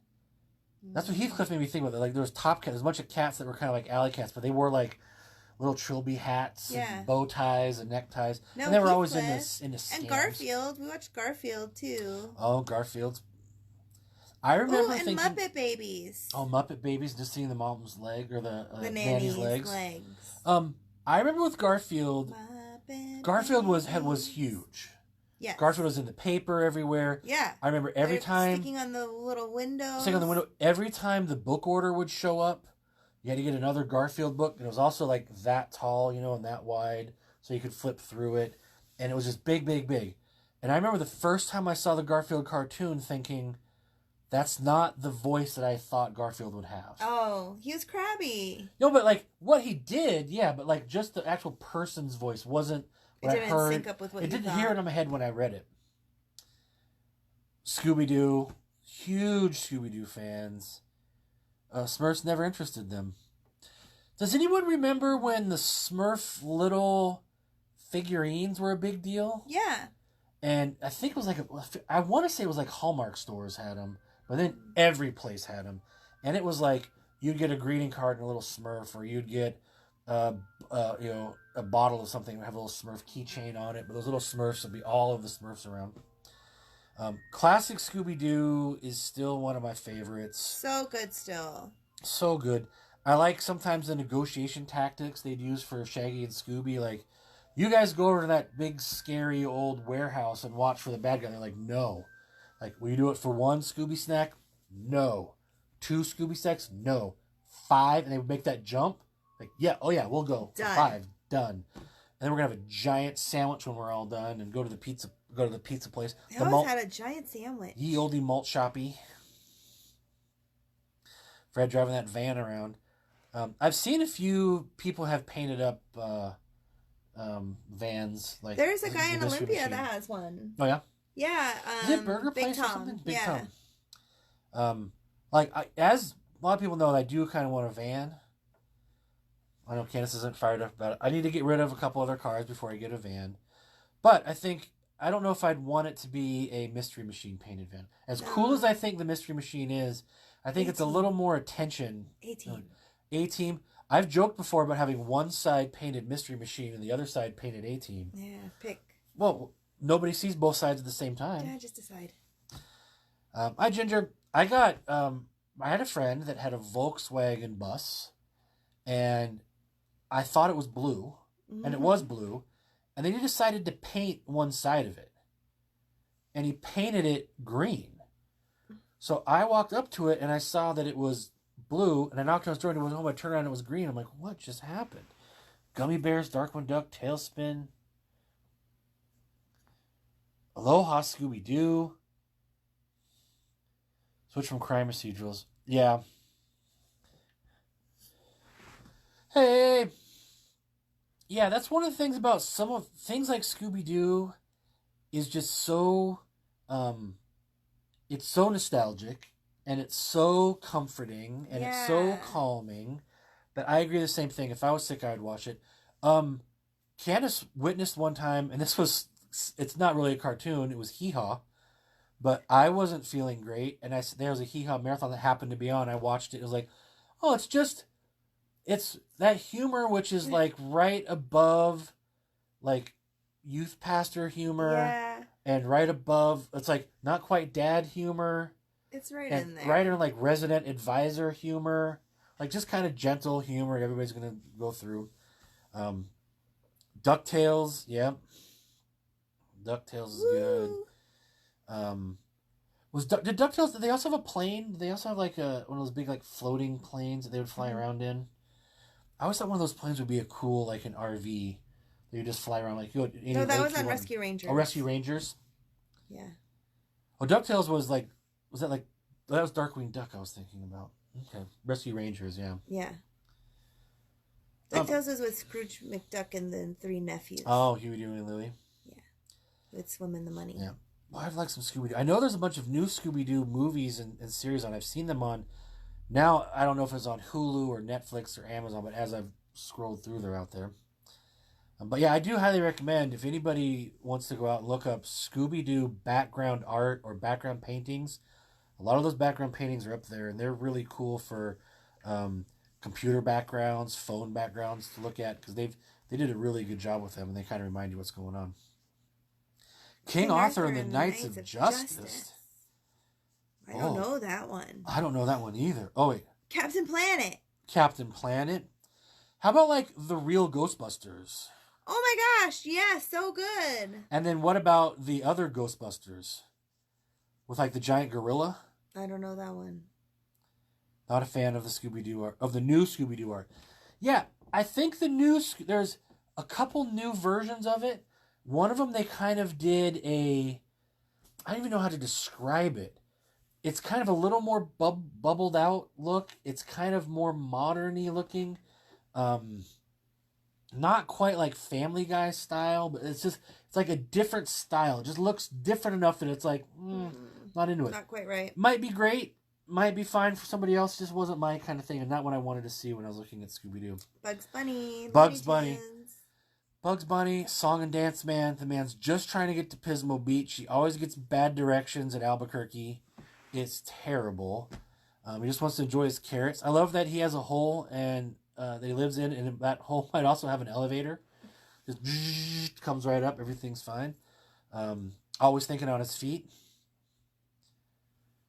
[SPEAKER 1] That's what Heathcliff made me think about. Like there was Top Cat. There's a bunch of cats that were kind of like alley cats, but they wore like little trilby hats, and bow ties and neckties, and they were always in the scams.
[SPEAKER 2] And Garfield. We watched Garfield too.
[SPEAKER 1] Oh, Garfield's. I remember
[SPEAKER 2] and
[SPEAKER 1] thinking
[SPEAKER 2] Muppet Babies.
[SPEAKER 1] Oh, Muppet Babies, just seeing the mom's leg or the
[SPEAKER 2] nanny's
[SPEAKER 1] legs.
[SPEAKER 2] legs.
[SPEAKER 1] I remember with Garfield.
[SPEAKER 2] Muppet
[SPEAKER 1] Garfield was
[SPEAKER 2] Babies.
[SPEAKER 1] huge.
[SPEAKER 2] Yeah.
[SPEAKER 1] Garfield was in the paper everywhere.
[SPEAKER 2] Yeah.
[SPEAKER 1] I remember every time
[SPEAKER 2] sticking on the little window.
[SPEAKER 1] Sticking on the window. Every time the book order would show up, you had to get another Garfield book, and it was also like that tall, and that wide, so you could flip through it, and it was just big, big, big. And I remember the first time I saw the Garfield cartoon, thinking, that's not the voice that I thought Garfield would have.
[SPEAKER 2] Oh, he was crabby.
[SPEAKER 1] No, but like what he did, yeah, but like just the actual person's voice wasn't what I heard. It didn't sync
[SPEAKER 2] up with what
[SPEAKER 1] you
[SPEAKER 2] thought.
[SPEAKER 1] Hear it in my head when I read it. Scooby-Doo, huge Scooby-Doo fans. Smurfs never interested them. Does anyone remember when the Smurf little figurines were a big deal?
[SPEAKER 2] Yeah.
[SPEAKER 1] And I think it was like, I want to say it was like Hallmark stores had them, but then every place had them. And it was like, you'd get a greeting card and a little Smurf, or you'd get, a bottle of something that would have a little Smurf keychain on it, but those little Smurfs would be all of the Smurfs around. Classic Scooby-Doo is still one of my favorites.
[SPEAKER 2] So good still.
[SPEAKER 1] So good. I like sometimes the negotiation tactics they'd use for Shaggy and Scooby. Like, you guys go over to that big, scary old warehouse and watch for the bad guy. They're like, no. Like, will you do it for 1 Scooby snack? No. 2 Scooby snacks? No. 5? And they would make that jump. Like, yeah, oh yeah, we'll go.
[SPEAKER 2] Done.
[SPEAKER 1] For 5. Done. And then we're going to have a giant sandwich when we're all done and go to the pizza place.
[SPEAKER 2] They always had a giant sandwich.
[SPEAKER 1] Ye olde malt shoppy. Fred driving that van around. I've seen a few people have painted up vans. Like
[SPEAKER 2] there's a guy in Olympia that has one.
[SPEAKER 1] Oh yeah.
[SPEAKER 2] Yeah.
[SPEAKER 1] Is it Burger
[SPEAKER 2] Big
[SPEAKER 1] Place
[SPEAKER 2] Tom.
[SPEAKER 1] or something? Big
[SPEAKER 2] yeah.
[SPEAKER 1] Tom. As a lot of people know that I do kind of want a van. I know Candice isn't fired up about it. I need to get rid of a couple other cars before I get a van. But I don't know if I'd want it to be a Mystery Machine painted van. As cool as I think the Mystery Machine is, I think it's a little more attention. A-Team. A-Team. I've joked before about having one side painted Mystery Machine and the other side painted A-Team.
[SPEAKER 2] Yeah, pick.
[SPEAKER 1] Well, nobody sees both sides at the same time.
[SPEAKER 2] Yeah, just decide.
[SPEAKER 1] Ginger, I had a friend that had a Volkswagen bus, and I thought it was blue, and it was blue, and then he decided to paint one side of it, and he painted it green. So I walked up to it, and I saw that it was blue, and I knocked on his door, and it was home. I turned around, and it was green. I'm like, what just happened? Gummy Bears, Darkwing Duck, Tailspin, Aloha, Scooby-Doo. Switch from crime procedurals. Yeah. Hey. Yeah, that's one of the things about some of things like Scooby-Doo is just so it's so nostalgic and it's so comforting and it's so calming that I agree the same thing. If I was sick, I'd watch it. Candice witnessed one time, and it's not really a cartoon, it was Hee Haw, but I wasn't feeling great, and there was a Hee Haw marathon that happened to be on. I watched it. It was like, oh, it's that humor which is like right above like youth pastor humor and right above, it's like not quite dad humor.
[SPEAKER 2] It's right in there.
[SPEAKER 1] Right in like resident advisor humor, like just kind of gentle humor everybody's going to go through. DuckTales, yeah. DuckTales is good. Did DuckTales, did they also have a plane? Did they also have like one of those big like floating planes that they would fly around in? I always thought one of those planes would be a cool, like an RV. They would just fly around like, no,
[SPEAKER 2] that was on Rescue Rangers.
[SPEAKER 1] Oh, Rescue Rangers?
[SPEAKER 2] Yeah.
[SPEAKER 1] Oh, DuckTales was that was Darkwing Duck I was thinking about. Okay. Rescue Rangers, yeah.
[SPEAKER 2] Yeah. DuckTales was with Scrooge McDuck and the three nephews.
[SPEAKER 1] Oh, Huey, Dewey, and Louie.
[SPEAKER 2] Yeah. With Swim in the Money.
[SPEAKER 1] Yeah. Well, I'd like some Scooby-Doo. I know there's a bunch of new Scooby-Doo movies and series on. I've seen them on. Now, I don't know if it's on Hulu or Netflix or Amazon, but as I've scrolled through, they're out there. But yeah, I do highly recommend, if anybody wants to go out and look up Scooby-Doo background art or background paintings, a lot of those background paintings are up there, and they're really cool for computer backgrounds, phone backgrounds to look at, because they did a really good job with them, and they kind of remind you what's going on. King Arthur and the Knights of Justice.
[SPEAKER 2] I don't know that one.
[SPEAKER 1] I don't know that one either. Oh, wait.
[SPEAKER 2] Captain Planet.
[SPEAKER 1] Captain Planet. How about, like, the real Ghostbusters?
[SPEAKER 2] Oh, my gosh. Yeah, so good.
[SPEAKER 1] And then what about the other Ghostbusters? With, like, the giant gorilla?
[SPEAKER 2] I don't know that one.
[SPEAKER 1] Not a fan of the Scooby-Doo art, of the new Scooby-Doo art. Yeah, I think there's a couple new versions of it. One of them, they kind of did I don't even know how to describe it. It's kind of a little more bubbled out look. It's kind of more modern-y looking. Not quite like Family Guy style, but it's like a different style. It just looks different enough that it's like, not into it.
[SPEAKER 2] Not quite right.
[SPEAKER 1] Might be great. Might be fine for somebody else. Just wasn't my kind of thing, and not what I wanted to see when I was looking at Scooby-Doo.
[SPEAKER 2] Bugs Bunny.
[SPEAKER 1] Bugs Bunny, Song and Dance Man. The man's just trying to get to Pismo Beach. He always gets bad directions at Albuquerque. It's terrible. He just wants to enjoy his carrots. I love that he has a hole and that he lives in, and that hole might also have an elevator. Just comes right up. Everything's fine. Always thinking on his feet.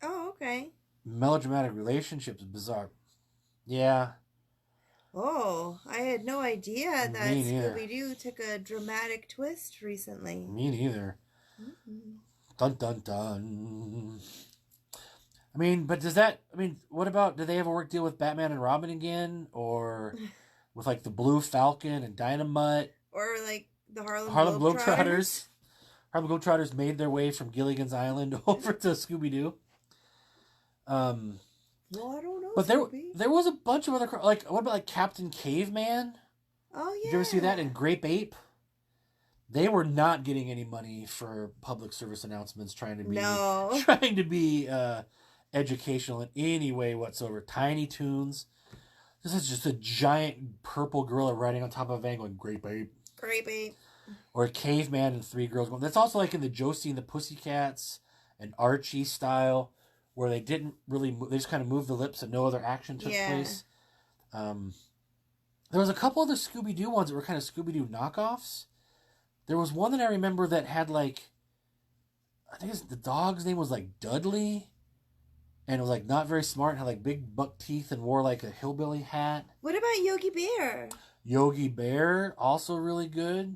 [SPEAKER 2] Oh, okay.
[SPEAKER 1] Melodramatic relationships, bizarre. Yeah.
[SPEAKER 2] Oh, I had no idea that Scooby-Doo took a dramatic twist recently.
[SPEAKER 1] Me neither. Mm-hmm. Dun, dun, dun. What about, do they have a work deal with Batman and Robin again? Or with, like, the Blue Falcon and Dynamite?
[SPEAKER 2] Or, like, the Harlem
[SPEAKER 1] Globetrotters? Harlem Globetrotters made their way from Gilligan's Island over to Scooby-Doo.
[SPEAKER 2] Well, I don't know.
[SPEAKER 1] But there was a bunch of other, like, what about, like, Captain Caveman?
[SPEAKER 2] Oh, yeah.
[SPEAKER 1] Did you ever see that? And Grape Ape? They were not getting any money for public service announcements trying to be educational in any way whatsoever. Tiny Toons. This is just a giant purple gorilla riding on top of a van going, great babe.
[SPEAKER 2] Great babe.
[SPEAKER 1] Or a caveman and three girls going. That's also like in the Josie and the Pussycats and Archie style, where they didn't really move, they just kind of moved the lips and no other action took place. There was a couple other Scooby-Doo ones that were kind of Scooby-Doo knockoffs. There was one that I remember that had like, I think the dog's name was like Dudley. And it was like not very smart, had like big buck teeth and wore like a hillbilly hat.
[SPEAKER 2] What about Yogi Bear?
[SPEAKER 1] Yogi Bear, also really good.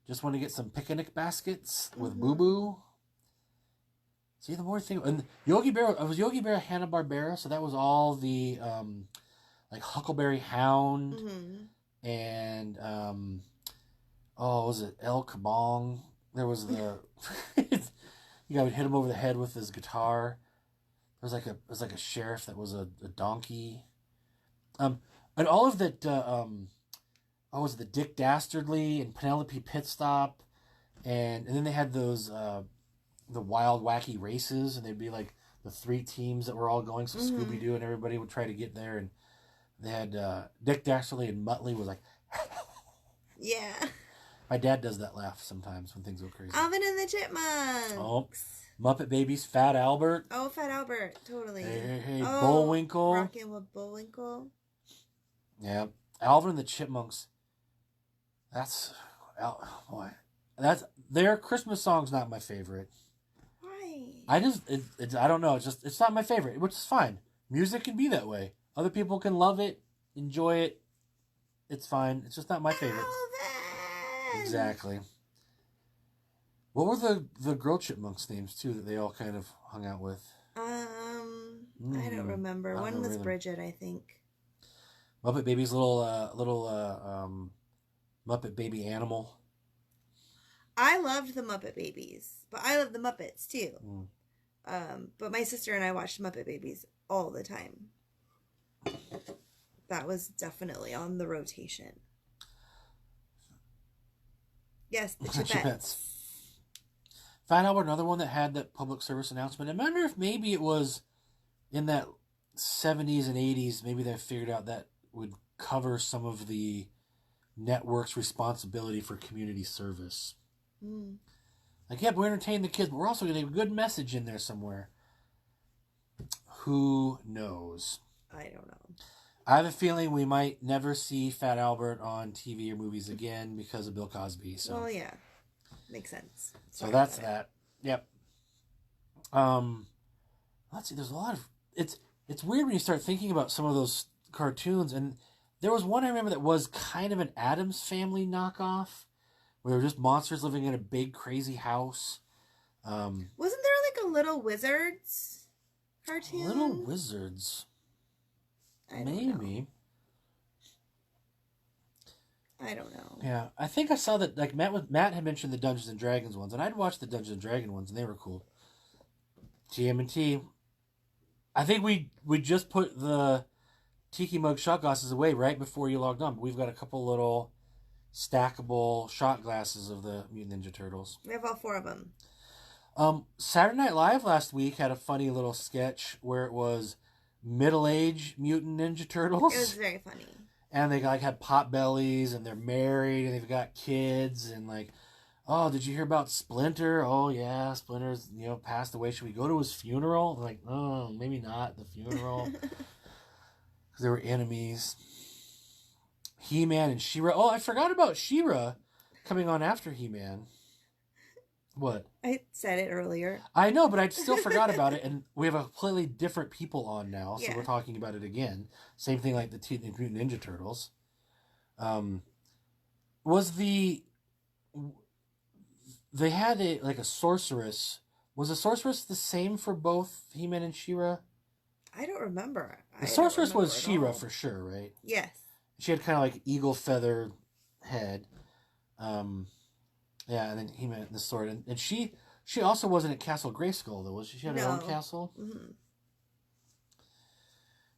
[SPEAKER 1] Just want to get some picnic baskets with Boo Boo. See, the more thing, and Yogi Bear, was Yogi Bear Hanna-Barbera, so that was all the like Huckleberry Hound and was it El Kabong? There was the you guy would hit him over the head with his guitar. There was like a sheriff that was a donkey. And all of that was the Dick Dastardly and Penelope Pitstop, and then they had those the Wild Wacky Races, and they'd be like the three teams that were all going. So Scooby-Doo and everybody would try to get there, and they had Dick Dastardly and Muttley was like,
[SPEAKER 2] yeah.
[SPEAKER 1] My dad does that laugh sometimes when things go crazy.
[SPEAKER 2] Alvin and the Chipmunks.
[SPEAKER 1] Oh, Muppet Babies, Fat Albert.
[SPEAKER 2] Oh, Fat Albert, totally.
[SPEAKER 1] Hey, Bullwinkle.
[SPEAKER 2] Rockin' with Bullwinkle.
[SPEAKER 1] Yeah, Alvin and the Chipmunks. That's their Christmas song's not my favorite.
[SPEAKER 2] Why?
[SPEAKER 1] I don't know. It's not my favorite, which is fine. Music can be that way. Other people can love it, enjoy it. It's fine. It's just not my favorite.
[SPEAKER 2] Alvin!
[SPEAKER 1] Exactly. What were the girl Chipmunks names too that they all kind of hung out with?
[SPEAKER 2] I don't remember. One was Bridget, I think.
[SPEAKER 1] Muppet Baby's little Muppet Baby animal.
[SPEAKER 2] I loved the Muppet Babies, but I love the Muppets too. But my sister and I watched Muppet Babies all the time. That was definitely on the rotation. Yes, the Chipettes.
[SPEAKER 1] Fat Albert, another one that had that public service announcement. I wonder if maybe it was in that 70s and 80s, maybe they figured out that would cover some of the network's responsibility for community service. Like, yeah, we entertain the kids, but we're also going to have a good message in there somewhere. Who knows?
[SPEAKER 2] I don't know.
[SPEAKER 1] I have a feeling we might never see Fat Albert on TV or movies again because of Bill Cosby. So.
[SPEAKER 2] Well, yeah. Makes sense.
[SPEAKER 1] So that's that. Yep. Let's see. There's a lot of it's weird when you start thinking about some of those cartoons, and there was one I remember that was kind of an Addams Family knockoff, where they were just monsters living in a big crazy house.
[SPEAKER 2] Wasn't there like a Little Wizards cartoon?
[SPEAKER 1] Little Wizards. Maybe.
[SPEAKER 2] I don't know.
[SPEAKER 1] Yeah, I think I saw that. Like Matt had mentioned the Dungeons and Dragons ones, and I'd watched the Dungeons and Dragons ones, and they were cool. TMNT. I think we just put the Tiki Mug shot glasses away right before you logged on, but we've got a couple little stackable shot glasses of the Mutant Ninja Turtles.
[SPEAKER 2] We have all four of them.
[SPEAKER 1] Saturday Night Live last week had a funny little sketch where it was middle-aged Mutant Ninja Turtles.
[SPEAKER 2] It was very funny.
[SPEAKER 1] And they like had pot bellies, and they're married, and they've got kids, and like, oh, did you hear about Splinter? Oh yeah, Splinter's passed away. Should we go to his funeral? I'm like, oh, maybe not the funeral, because they were enemies. He-Man and She-Ra. Oh, I forgot about She-Ra coming on after He-Man. What?
[SPEAKER 2] I said it earlier.
[SPEAKER 1] I know, but I still forgot about it, and we have a completely different people on now, so
[SPEAKER 2] yeah.
[SPEAKER 1] We're talking about it again. Same thing like the Teenage Mutant Ninja Turtles. They had a sorceress. Was the sorceress the same for both He-Man and She-Ra?
[SPEAKER 2] I don't remember.
[SPEAKER 1] The sorceress was She-Ra for sure, right?
[SPEAKER 2] Yes.
[SPEAKER 1] She had kind of like eagle feather head. Yeah, and then He-Man the sword, and she also wasn't at Castle Grayskull though, was she? She had her own castle.
[SPEAKER 2] Mm-hmm.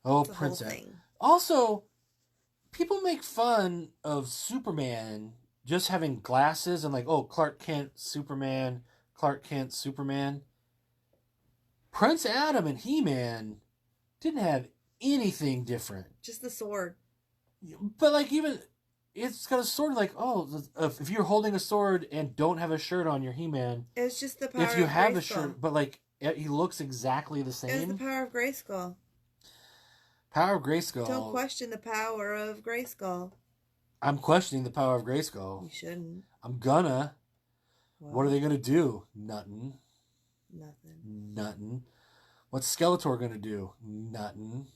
[SPEAKER 1] Oh, Princess. Also, people make fun of Superman just having glasses and like, oh, Clark Kent, Superman, Clark Kent, Superman. Prince Adam and He-Man didn't have anything different.
[SPEAKER 2] Just the sword.
[SPEAKER 1] But like even it's got a sword. Like if you're holding a sword and don't have a shirt on, you're He-Man.
[SPEAKER 2] It's just the power.
[SPEAKER 1] If you
[SPEAKER 2] of
[SPEAKER 1] have
[SPEAKER 2] Grayskull.
[SPEAKER 1] a shirt, but like he looks exactly the same.
[SPEAKER 2] It's the power of Grayskull.
[SPEAKER 1] Power of Grayskull.
[SPEAKER 2] Don't question the power of Grayskull.
[SPEAKER 1] I'm questioning the power of Grayskull.
[SPEAKER 2] You shouldn't.
[SPEAKER 1] I'm gonna.
[SPEAKER 2] Well,
[SPEAKER 1] What are they gonna do? Nothing.
[SPEAKER 2] Nothing.
[SPEAKER 1] What's Skeletor gonna do? Nothing.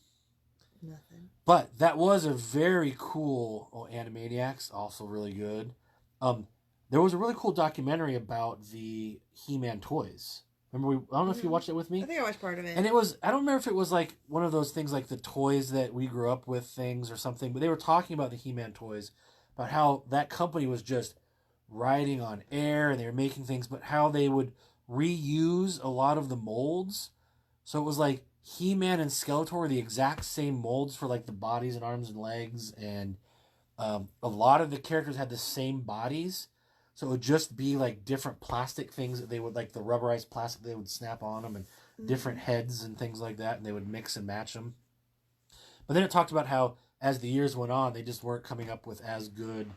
[SPEAKER 2] Nothing.
[SPEAKER 1] But that was a very cool Animaniacs, also really good. There was a really cool documentary about the He-Man toys. Remember, I don't know if you watched it with me.
[SPEAKER 2] I think I watched part of it.
[SPEAKER 1] And it was, I don't remember if it was like one of those things like the toys that we grew up with things or something, but they were talking about the He-Man toys, about how that company was just riding on air and they were making things, but how they would reuse a lot of the molds. So it was like He-Man and Skeletor were the exact same molds for like the bodies and arms and legs, and a lot of the characters had the same bodies. So it would just be like different plastic things that they would, like the rubberized plastic they would snap on them, and different heads and things like that, and they would mix and match them. But then it talked about how as the years went on, they just weren't coming up with as good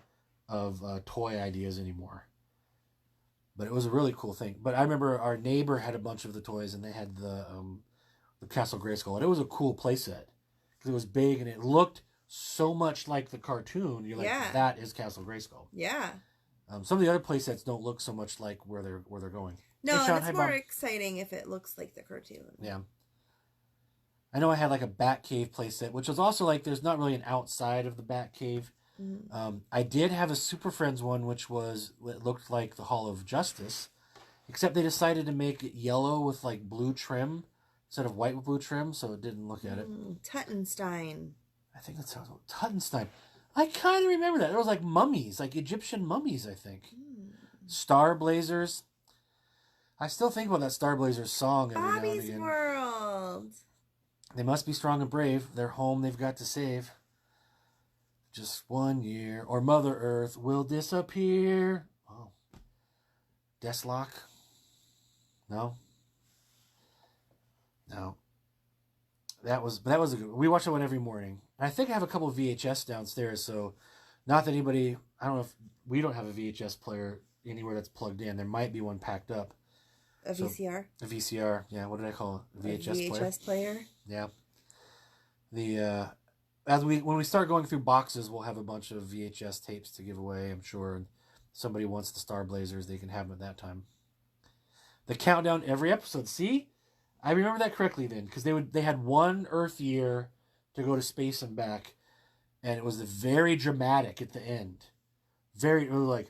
[SPEAKER 1] of toy ideas anymore. But it was a really cool thing. But I remember our neighbor had a bunch of the toys, and they had the Castle Grayskull, and it was a cool playset because it was big and it looked so much like the cartoon. You're like, that is Castle Grayskull.
[SPEAKER 2] Yeah.
[SPEAKER 1] Some of the other playsets don't look so much like where they're going.
[SPEAKER 2] No,
[SPEAKER 1] hey, Sean,
[SPEAKER 2] it's more exciting if it looks like the cartoon.
[SPEAKER 1] Yeah. I know I had like a Batcave playset, which was also like there's not really an outside of the Batcave. I did have a Super Friends one, which it looked like the Hall of Justice, except they decided to make it yellow with like blue trim instead of white with blue trim, so it didn't look at it.
[SPEAKER 2] Tuttenstein.
[SPEAKER 1] I think that's Tuttenstein. I kind of remember that. There was like mummies, like Egyptian mummies, I think. Star Blazers. I still think about that Star Blazers song every now and
[SPEAKER 2] Bobby's
[SPEAKER 1] again.
[SPEAKER 2] World.
[SPEAKER 1] They must be strong and brave. They're home they've got to save. Just 1 year, or Mother Earth will disappear. Oh. Deathlock? No? No. That was a good. We watch that one every morning. And I think I have a couple of VHS downstairs, so not that anybody. I don't know if we don't have a VHS player anywhere that's plugged in. There might be one packed up.
[SPEAKER 2] A VCR.
[SPEAKER 1] A VCR. Yeah. What did I call it? A VHS
[SPEAKER 2] player.
[SPEAKER 1] Yeah. When we start going through boxes, we'll have a bunch of VHS tapes to give away, I'm sure. And somebody wants the Star Blazers, they can have them at that time. The countdown every episode. See? I remember that correctly then, because they had 1 Earth year to go to space and back, and it was very dramatic at the end. It was like,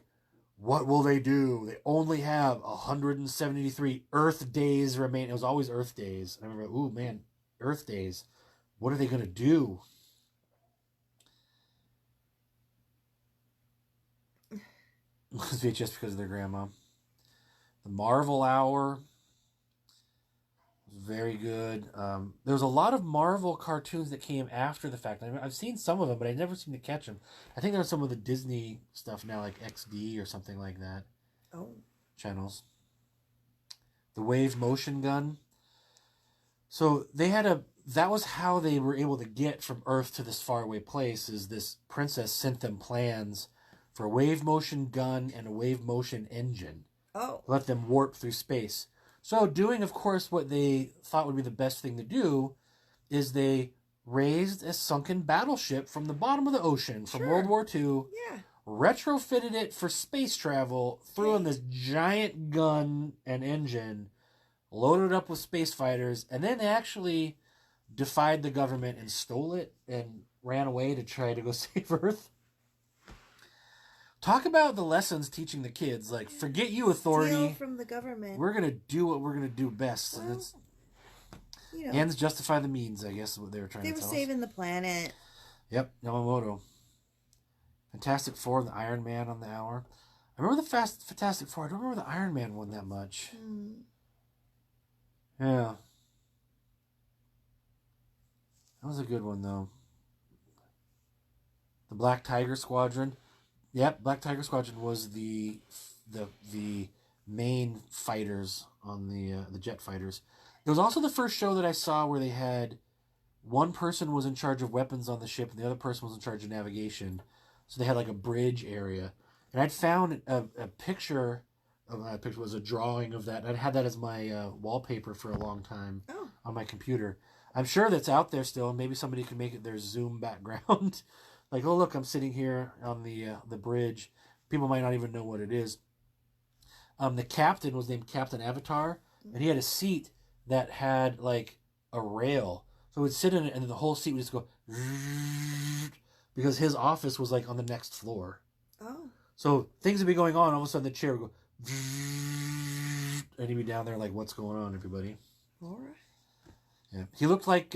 [SPEAKER 1] what will they do? They only have 173 Earth days remain. It was always Earth days. I remember, ooh man, Earth days. What are they gonna do? VHS because of their grandma. The Marvel Hour. Very good. There was a lot of Marvel cartoons that came after the fact. I've seen some of them, but I never seem to catch them. I think there's some of the Disney stuff now, like XD or something like that.
[SPEAKER 2] Oh.
[SPEAKER 1] Channels. The Wave Motion Gun. So that was how they were able to get from Earth to this faraway place, is this princess sent them plans for a wave motion gun and a wave motion engine.
[SPEAKER 2] Oh.
[SPEAKER 1] Let them warp through space. So doing, of course, what they thought would be the best thing to do is they raised a sunken battleship from the bottom of the ocean from World War II, retrofitted it for space travel, threw in this giant gun and engine, loaded it up with space fighters, and then they actually defied the government and stole it and ran away to try to go save Earth. Talk about the lessons teaching the kids. Like, forget you, authority.
[SPEAKER 2] Steal from the government.
[SPEAKER 1] We're going to do what we're going to do best.
[SPEAKER 2] Well,
[SPEAKER 1] and it's, ends justify the means, I guess, is what they were trying to tell us.
[SPEAKER 2] They were saving the planet.
[SPEAKER 1] Yep, Yamamoto. Fantastic Four and the Iron Man on the hour. I remember the Fantastic Four. I don't remember the Iron Man one that much. Yeah. That was a good one, though. The Black Tiger Squadron. Yep, Black Tiger Squadron was the main fighters on the jet fighters. It was also the first show that I saw where they had one person was in charge of weapons on the ship and the other person was in charge of navigation. So they had like a bridge area. And I'd found a picture of that picture was a drawing of that. I'd had that as my wallpaper for a long time on my computer. I'm sure that's out there still. Maybe somebody can make it their Zoom background. Like, oh look, I'm sitting here on the bridge. People might not even know what it is. The captain was named Captain Avatar, and he had a seat that had like a rail. So it would sit in it, and then the whole seat would just go because his office was like on the next floor.
[SPEAKER 2] Oh.
[SPEAKER 1] So things would be going on. All of a sudden, the chair would go, and he'd be down there like, "What's going on, everybody?"
[SPEAKER 2] All right.
[SPEAKER 1] Yeah, he looked like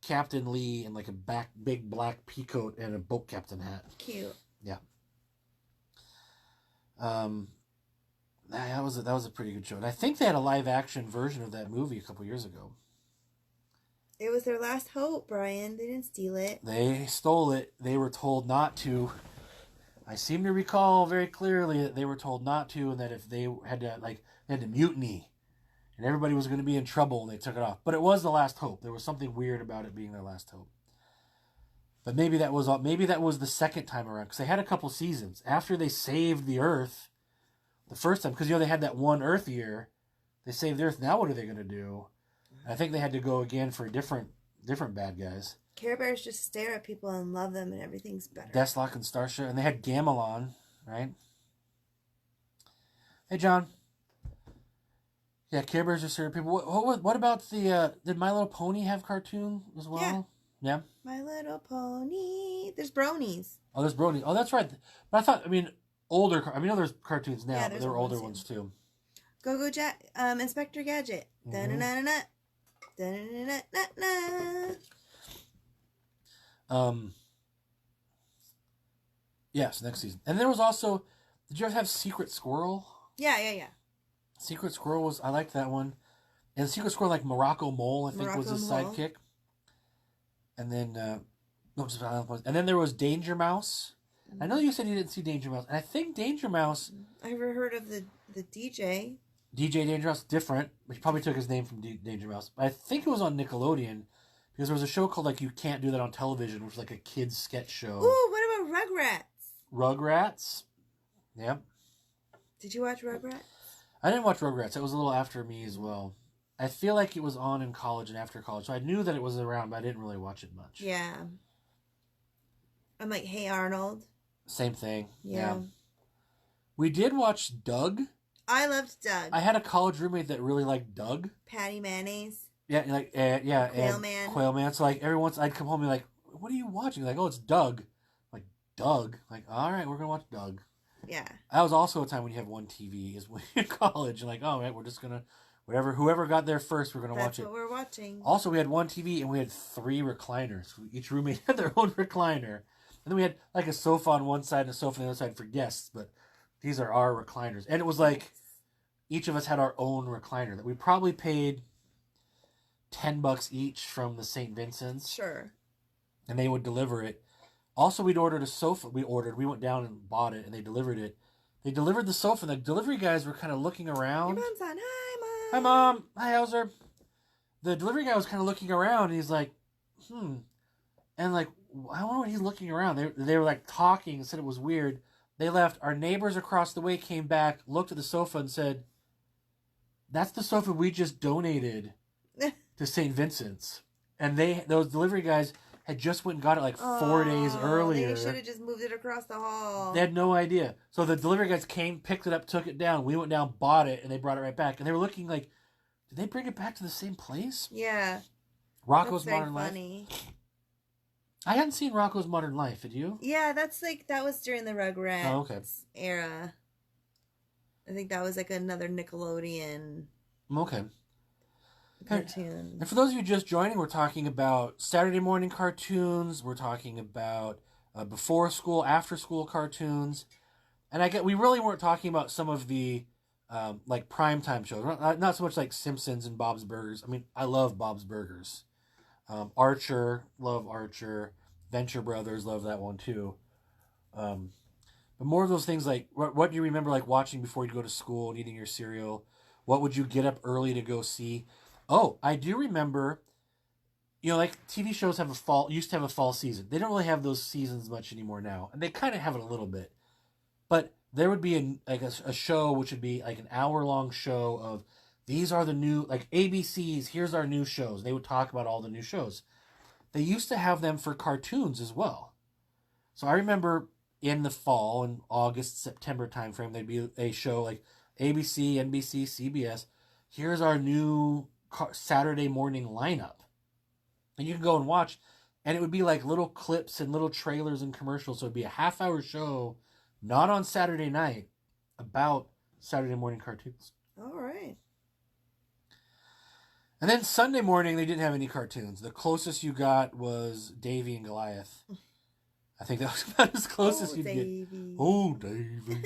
[SPEAKER 1] Captain Lee in like a big black peacoat and a boat captain hat.
[SPEAKER 2] Cute.
[SPEAKER 1] Yeah. That was a pretty good show, and I think they had a live action version of that movie a couple years ago.
[SPEAKER 2] It was their last hope, Brian. They didn't steal it.
[SPEAKER 1] They stole it. They were told not to. I seem to recall very clearly that they were told not to, and that if they had to mutiny, and everybody was going to be in trouble, and they took it off. But it was the last hope. There was something weird about it being their last hope. But maybe that was the second time around, because they had a couple seasons after they saved the Earth. The first time, because they had that one Earth year, they saved the Earth. Now what are they going to do? I think they had to go again for different bad guys.
[SPEAKER 2] Care Bears just stare at people and love them, and everything's better.
[SPEAKER 1] Deathlock and Starsha, and they had Gamelon, right? Hey, John. Yeah, Care Bears just stare at people. What about did My Little Pony have cartoon as well? Yeah.
[SPEAKER 2] My Little Pony. There's bronies.
[SPEAKER 1] Oh, there's bronies. Oh, that's right. But there's cartoons now, but there were older ones too.
[SPEAKER 2] Go Inspector Gadget. Da-na-na-na-na. Da-na-na-na-na.
[SPEAKER 1] Yes, next season. And there was also, did you ever have Secret Squirrel?
[SPEAKER 2] Yeah.
[SPEAKER 1] Secret Squirrel I liked that one. And Secret Squirrel, like Morocco Mole, I think was his sidekick. And then, and then there was Danger Mouse. I know you said you didn't see Danger Mouse. And I think Danger Mouse...
[SPEAKER 2] I ever heard of the DJ.
[SPEAKER 1] DJ Danger Mouse, different. He probably took his name from Danger Mouse. But I think it was on Nickelodeon. Because there was a show called, like, You Can't Do That on Television, which was like a kid's sketch show.
[SPEAKER 2] Ooh, what about Rugrats?
[SPEAKER 1] Rugrats? Yep.
[SPEAKER 2] Did you watch Rugrats?
[SPEAKER 1] I didn't watch Rugrats. It was a little after me as well. I feel like it was on in college and after college. So I knew that it was around, but I didn't really watch it much.
[SPEAKER 2] Yeah. I'm like, Hey Arnold.
[SPEAKER 1] Same thing.
[SPEAKER 2] Yeah.
[SPEAKER 1] We did watch Doug.
[SPEAKER 2] I loved Doug.
[SPEAKER 1] I had a college roommate that really liked Doug.
[SPEAKER 2] Patty Mayonnaise.
[SPEAKER 1] Yeah, like
[SPEAKER 2] Quailman.
[SPEAKER 1] Quailman. So like every once I'd come home and be like, "What are you watching?" Like, "Oh, it's Doug." I'm like, Doug. Like, all right, we're gonna watch Doug.
[SPEAKER 2] Yeah.
[SPEAKER 1] That was also a time when you have one TV. Is when you're in college. You're like, all right, we're just gonna whoever got there first, we're gonna watch it.
[SPEAKER 2] That's what we're watching.
[SPEAKER 1] Also, we had one TV and we had 3 recliners. Each roommate had their own recliner, and then we had like a sofa on one side and a sofa on the other side for guests. But these are our recliners, and it was like each of us had our own recliner that we probably paid $10 each from the St. Vincent's.
[SPEAKER 2] Sure.
[SPEAKER 1] And they would deliver it. Also, we'd ordered a sofa. We went down and bought it, and they delivered it. They delivered the sofa, and the delivery guys were kind of looking around.
[SPEAKER 2] Your mom's on. Hi, Mom.
[SPEAKER 1] Hi, Mom. Hi, Hauser. The delivery guy was kind of looking around, and he's like, And like, I wonder what he's looking around. They were like talking and said it was weird. They left. Our neighbors across the way came back, looked at the sofa, and said, "That's the sofa we just donated to St. Vincent's." And those delivery guys had just went and got it like 4 days earlier.
[SPEAKER 2] They should have just moved it across the hall.
[SPEAKER 1] They had no idea. So the delivery guys came, picked it up, took it down. We went down, bought it, and they brought it right back. And they were looking like, did they bring it back to the same place?
[SPEAKER 2] Yeah.
[SPEAKER 1] Rocko's Modern
[SPEAKER 2] funny.
[SPEAKER 1] Life. I hadn't seen Rocko's Modern Life. Had you?
[SPEAKER 2] Yeah, that was during the Rugrats era. I think that was like another Nickelodeon cartoon.
[SPEAKER 1] And for those of you just joining, we're talking about Saturday morning cartoons. We're talking about before school, after school cartoons. And we really weren't talking about some of the like primetime shows. Not so much like Simpsons and Bob's Burgers. I mean, I love Bob's Burgers. Archer, love Archer. Venture Brothers, love that one too. But more of those things like what do you remember like watching before you go to school and eating your cereal? What would you get up early to go see? Oh, I do remember. Like TV shows have a fall used to have a fall season. They don't really have those seasons much anymore now, and they kind of have it a little bit. But there would be a show which would be like an hour-long show of these are the new like ABC's. Here's our new shows. They would talk about all the new shows. They used to have them for cartoons as well. So I remember in the fall, in August, September timeframe, there'd be a show like ABC, NBC, CBS. Here's our new Saturday morning lineup. And you can go and watch, and it would be like little clips and little trailers and commercials. So it'd be a half-hour show, not on Saturday night, about Saturday morning cartoons.
[SPEAKER 2] All right.
[SPEAKER 1] And then Sunday morning, they didn't have any cartoons. The closest you got was Davy and Goliath. I think that was about as close as you'd
[SPEAKER 2] Davey.
[SPEAKER 1] get. Oh, Davy.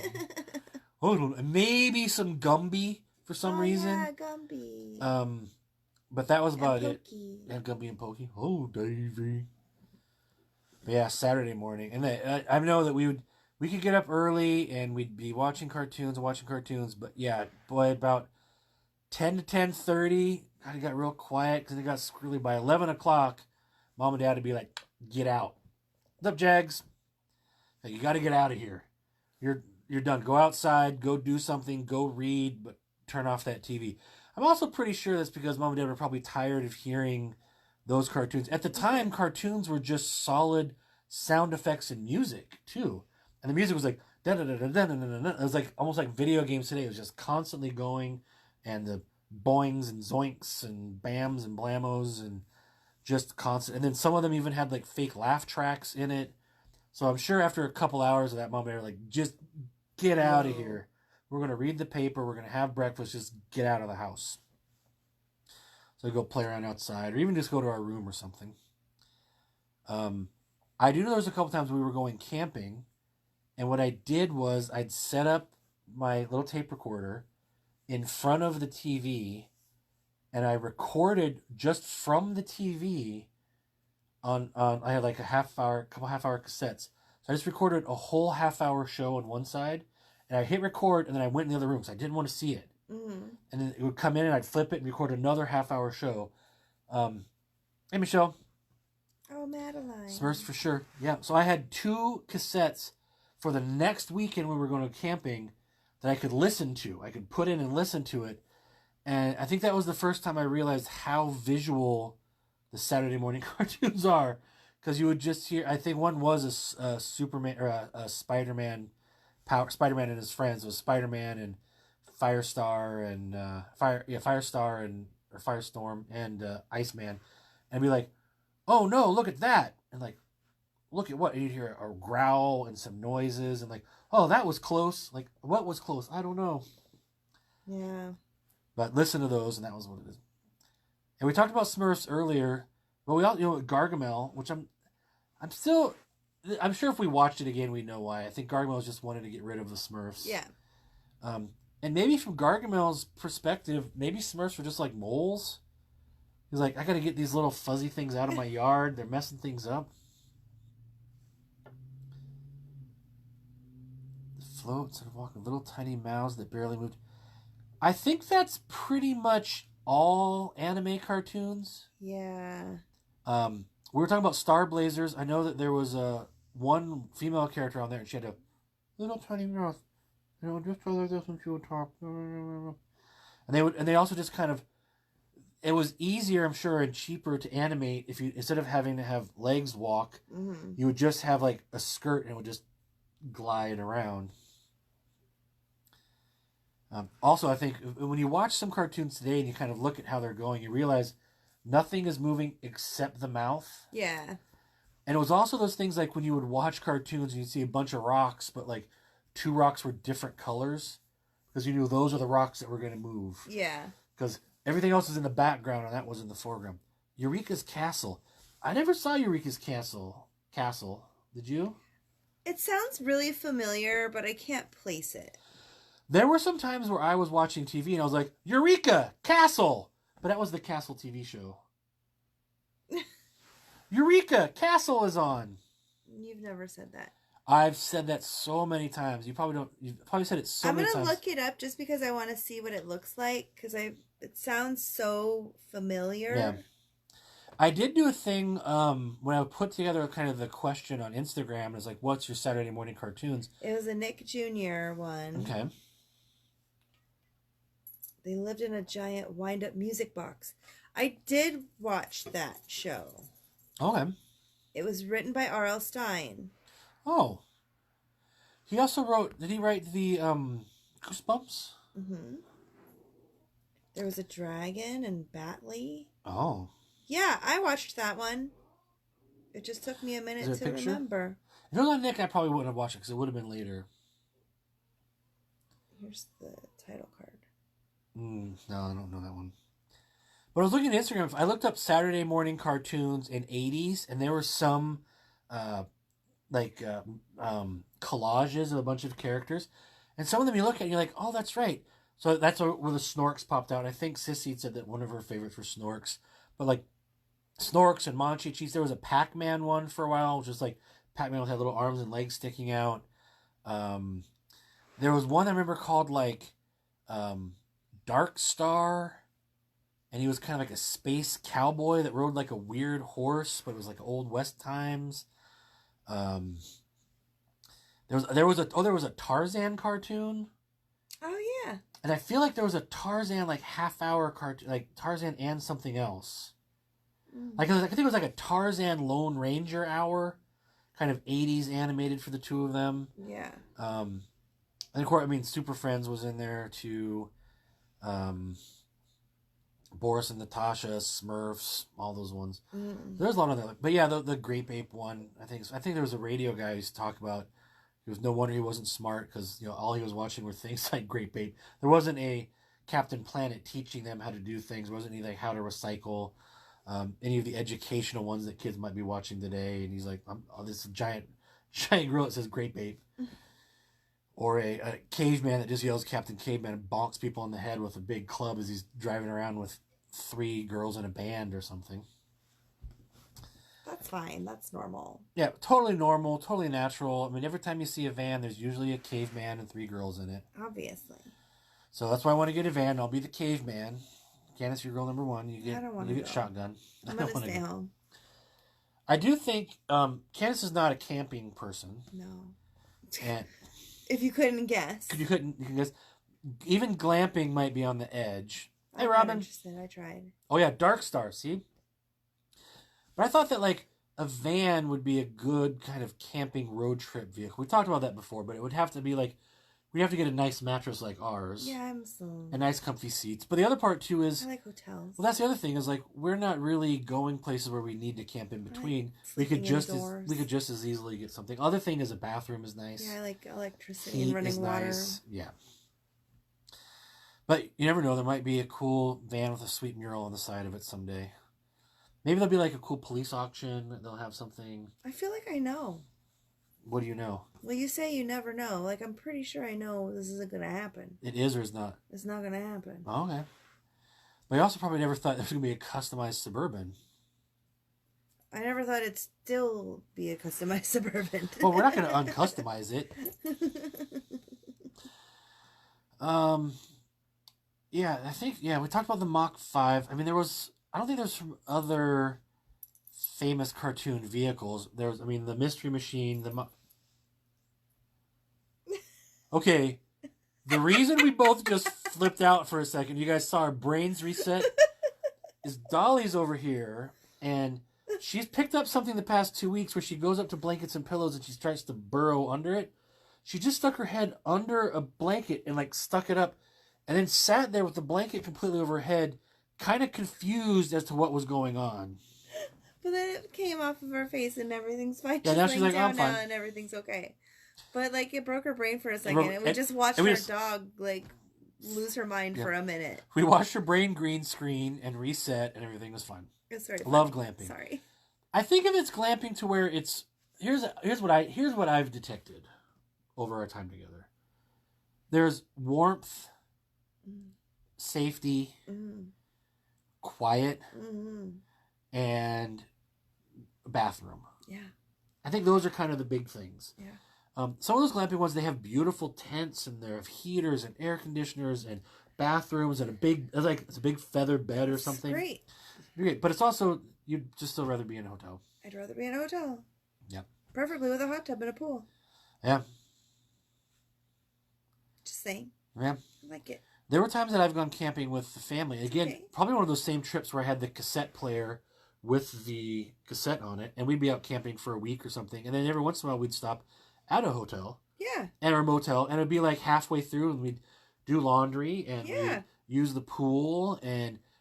[SPEAKER 1] Oh, maybe some Gumby for some reason.
[SPEAKER 2] Yeah, Gumby.
[SPEAKER 1] But that was about
[SPEAKER 2] and
[SPEAKER 1] it. And Gumby and Pokey. Oh, Davy. But yeah, Saturday morning, and I know that we could get up early and we'd be watching cartoons. But yeah, boy, about 10 to 10:30, it got real quiet because it got squirrely. By 11 o'clock, Mom and Dad would be like, "Get out." What's up, Jags? Hey, you got to get out of here. You're done. Go outside. Go do something. Go read. But turn off that TV. I'm also pretty sure that's because Mom and Dad were probably tired of hearing those cartoons. At the time, cartoons were just solid sound effects and music too, and the music was like da da da da da da da. It was like almost like video games today. It was just constantly going, and the boings and zoinks and bams and blamos and just constant. And then some of them even had like fake laugh tracks in it. So I'm sure after a couple hours of that, Mom and Dad were like, just get out of here. We're going to read the paper. We're going to have breakfast. Just get out of the house. So I go play around outside or even just go to our room or something. I do know there was a couple times we were going camping. And what I did was I'd set up my little tape recorder in front of the TV, and I recorded just from the TV on I had like couple half hour cassettes. So I just recorded a whole half hour show on one side, and I hit record, and then I went in the other room because I didn't want to see it. Mm-hmm. And then it would come in, and I'd flip it and record another half hour show. Hey, Michelle.
[SPEAKER 2] Oh, Madeline.
[SPEAKER 1] Smurfs for sure. Yeah. So I had 2 cassettes for the next weekend when we were going to camping that I could listen to. I could put in and listen to it. And I think that was the first time I realized how visual the Saturday morning cartoons are. Because you would just hear, I think one was a Superman or a Spider-Man, Spider-Man and his friends. It was Spider-Man and Firestar and Firestorm and Iceman. And I'd be like, oh no, look at that. And like, look at what? And you'd hear a growl and some noises and like, oh, that was close. Like, what was close? I don't know.
[SPEAKER 2] Yeah.
[SPEAKER 1] But listen to those, and that was what it is. And we talked about Smurfs earlier, but we all, Gargamel, which I'm sure if we watched it again, we'd know why. I think Gargamel just wanted to get rid of the Smurfs.
[SPEAKER 2] Yeah.
[SPEAKER 1] And maybe from Gargamel's perspective, maybe Smurfs were just like moles. He's like, I got to get these little fuzzy things out of my yard. They're messing things up. Float instead of walking, little tiny mouths that barely moved. I think that's pretty much all anime cartoons.
[SPEAKER 2] Yeah.
[SPEAKER 1] We were talking about Star Blazers. I know that there was one female character on there, and she had a little tiny mouth. Just go like this when she would talk. And they also just kind of. It was easier, I'm sure, and cheaper to animate if you instead of having to have legs walk, you would just have like a skirt and it would just glide around. Also, I think when you watch some cartoons today and you kind of look at how they're going, you realize nothing is moving except the mouth.
[SPEAKER 2] Yeah.
[SPEAKER 1] And it was also those things like when you would watch cartoons and you'd see a bunch of rocks, but like 2 rocks were different colors because you knew those are the rocks that were going to move.
[SPEAKER 2] Yeah.
[SPEAKER 1] Because everything else was in the background and that was in the foreground. Eureka's Castle. I never saw Eureka's Castle. Did you?
[SPEAKER 2] It sounds really familiar, but I can't place it.
[SPEAKER 1] There were some times where I was watching TV and I was like, Eureka! Castle! But that was the Castle TV show. Eureka! Castle is on!
[SPEAKER 2] You've never said that.
[SPEAKER 1] I've said that so many times. You probably don't. You've probably said it so
[SPEAKER 2] I'm
[SPEAKER 1] many
[SPEAKER 2] gonna
[SPEAKER 1] times.
[SPEAKER 2] look it up just because I want to see what it looks like because it sounds so familiar.
[SPEAKER 1] Yeah. I did do a thing when I put together kind of the question on Instagram. It's like, what's your Saturday morning cartoons?
[SPEAKER 2] It was a Nick Jr. one.
[SPEAKER 1] Okay.
[SPEAKER 2] They lived in a giant wind-up music box. I did watch that show.
[SPEAKER 1] Okay.
[SPEAKER 2] It was written by R.L. Stine.
[SPEAKER 1] Oh. He also wrote. Did he write the Goosebumps?
[SPEAKER 2] Mm-hmm. There was a dragon and Batley.
[SPEAKER 1] Oh.
[SPEAKER 2] Yeah, I watched that one. It just took me a minute to remember.
[SPEAKER 1] If it was on Nick, I probably wouldn't have watched it because it would have been later.
[SPEAKER 2] Here's the title card.
[SPEAKER 1] No, I don't know that one. But I was looking at Instagram. I looked up Saturday morning cartoons in '80s, and there were some, collages of a bunch of characters, and some of them you look at and you're like, oh, that's right. So that's where the Snorks popped out. I think Sissy said that one of her favorites were Snorks, but like Snorks and Monchi-Cheese. There was a Pac-Man one for a while, which was like Pac-Man had little arms and legs sticking out. There was one I remember called like Dark Star, and he was kind of like a space cowboy that rode like a weird horse, but it was like old West times. There was a Tarzan cartoon.
[SPEAKER 2] Oh yeah.
[SPEAKER 1] And I feel like there was a Tarzan like half-hour cartoon, like Tarzan and something else. Like I think it was like a Tarzan Lone Ranger hour, kind of '80s animated for the two of them.
[SPEAKER 2] Yeah.
[SPEAKER 1] And of course, I mean, Super Friends was in there too. Boris and Natasha, Smurfs, all those ones. There's a lot of that, but yeah, the Grape Ape one. I think there was a radio guy who used to talk about. It was no wonder he wasn't smart because all he was watching were things like Grape Ape. There wasn't a Captain Planet teaching them how to do things. There wasn't any like how to recycle. Any of the educational ones that kids might be watching today. And he's like, this giant grill that says Grape Ape. Or a caveman that just yells Captain Caveman and bonks people on the head with a big club as he's driving around with 3 girls in a band or something.
[SPEAKER 2] That's fine. That's normal.
[SPEAKER 1] Yeah, totally normal, totally natural. I mean, every time you see a van, there's usually a caveman and 3 girls in it.
[SPEAKER 2] Obviously.
[SPEAKER 1] So that's why I want to get a van. I'll be the caveman. Candice, you're girl number 1. You get shotgun.
[SPEAKER 2] I'm going to stay home.
[SPEAKER 1] I do think Candice is not a camping person.
[SPEAKER 2] No.
[SPEAKER 1] And
[SPEAKER 2] if you couldn't guess.
[SPEAKER 1] You can guess. Even glamping might be on the edge. Hey,
[SPEAKER 2] I'm
[SPEAKER 1] Robin.
[SPEAKER 2] not interested. I tried.
[SPEAKER 1] Oh, yeah, Dark Star, see? But I thought that, like, a van would be a good kind of camping road trip vehicle. We talked about that before, but it would have to be, like, we'd have to get a nice mattress like ours.
[SPEAKER 2] Yeah, I'm so...
[SPEAKER 1] And nice comfy seats. But the other part, too, is...
[SPEAKER 2] I like hotels.
[SPEAKER 1] Well, that's the other thing, is, like, we're not really going places where we need to camp in between. We could just as easily get something. Other thing is a bathroom is nice.
[SPEAKER 2] Yeah, I like electricity and running water. Nice.
[SPEAKER 1] Yeah. But you never know. There might be a cool van with a sweet mural on the side of it someday. Maybe there'll be like a cool police auction. They'll have something.
[SPEAKER 2] I feel like I know.
[SPEAKER 1] What do you know?
[SPEAKER 2] Well, you say you never know. Like, I'm pretty sure I know this isn't going to happen.
[SPEAKER 1] It is or is not?
[SPEAKER 2] It's not going to happen.
[SPEAKER 1] Oh, okay. But you also probably never thought there was going to be a customized Suburban.
[SPEAKER 2] I never thought it'd still be a customized Suburban.
[SPEAKER 1] Well, we're not going to uncustomize it. Yeah, I think, we talked about the Mach 5. I mean, I don't think there's some other famous cartoon vehicles. The Mystery Machine, Okay, the reason we both just flipped out for a second, you guys saw our brains reset, is Dolly's over here, and she's picked up something the past 2 weeks where she goes up to blankets and pillows and she tries to burrow under it. She just stuck her head under a blanket and, like, stuck it up, and then sat there with the blanket completely over her head, kind of confused as to what was going on.
[SPEAKER 2] But then it came off of her face and everything's fine.
[SPEAKER 1] Yeah, now she's like, I'm fine.
[SPEAKER 2] Now and everything's okay. But, like, it broke her brain for a second, and we just watched our dog, like, lose her mind for a minute.
[SPEAKER 1] We watched her brain green screen and reset, and everything was fine.
[SPEAKER 2] It's very fun.
[SPEAKER 1] Love glamping.
[SPEAKER 2] Sorry.
[SPEAKER 1] I think of it's glamping to where it's here's what I've detected over our time together. There's warmth, safety, quiet, and a bathroom.
[SPEAKER 2] Yeah.
[SPEAKER 1] I think those are kind of the big things.
[SPEAKER 2] Yeah.
[SPEAKER 1] Some of those glamping ones, they have beautiful tents and they have heaters and air conditioners and bathrooms and it's a big feather bed or something.
[SPEAKER 2] Great.
[SPEAKER 1] Great, but it's also you'd just still rather be in a hotel.
[SPEAKER 2] I'd rather be in a hotel.
[SPEAKER 1] Yep.
[SPEAKER 2] Preferably with a hot tub and a pool.
[SPEAKER 1] Yeah.
[SPEAKER 2] Just saying.
[SPEAKER 1] Yeah.
[SPEAKER 2] I like it.
[SPEAKER 1] There were times that I've gone camping with the family. Again,
[SPEAKER 2] Okay.
[SPEAKER 1] probably one of those same trips where I had the cassette player with the cassette on it, and we'd be out camping for a week or something, and then every once in a while we'd stop at a hotel.
[SPEAKER 2] Yeah.
[SPEAKER 1] And or motel, and it'd be like halfway through, and we'd do laundry and we'd use the pool,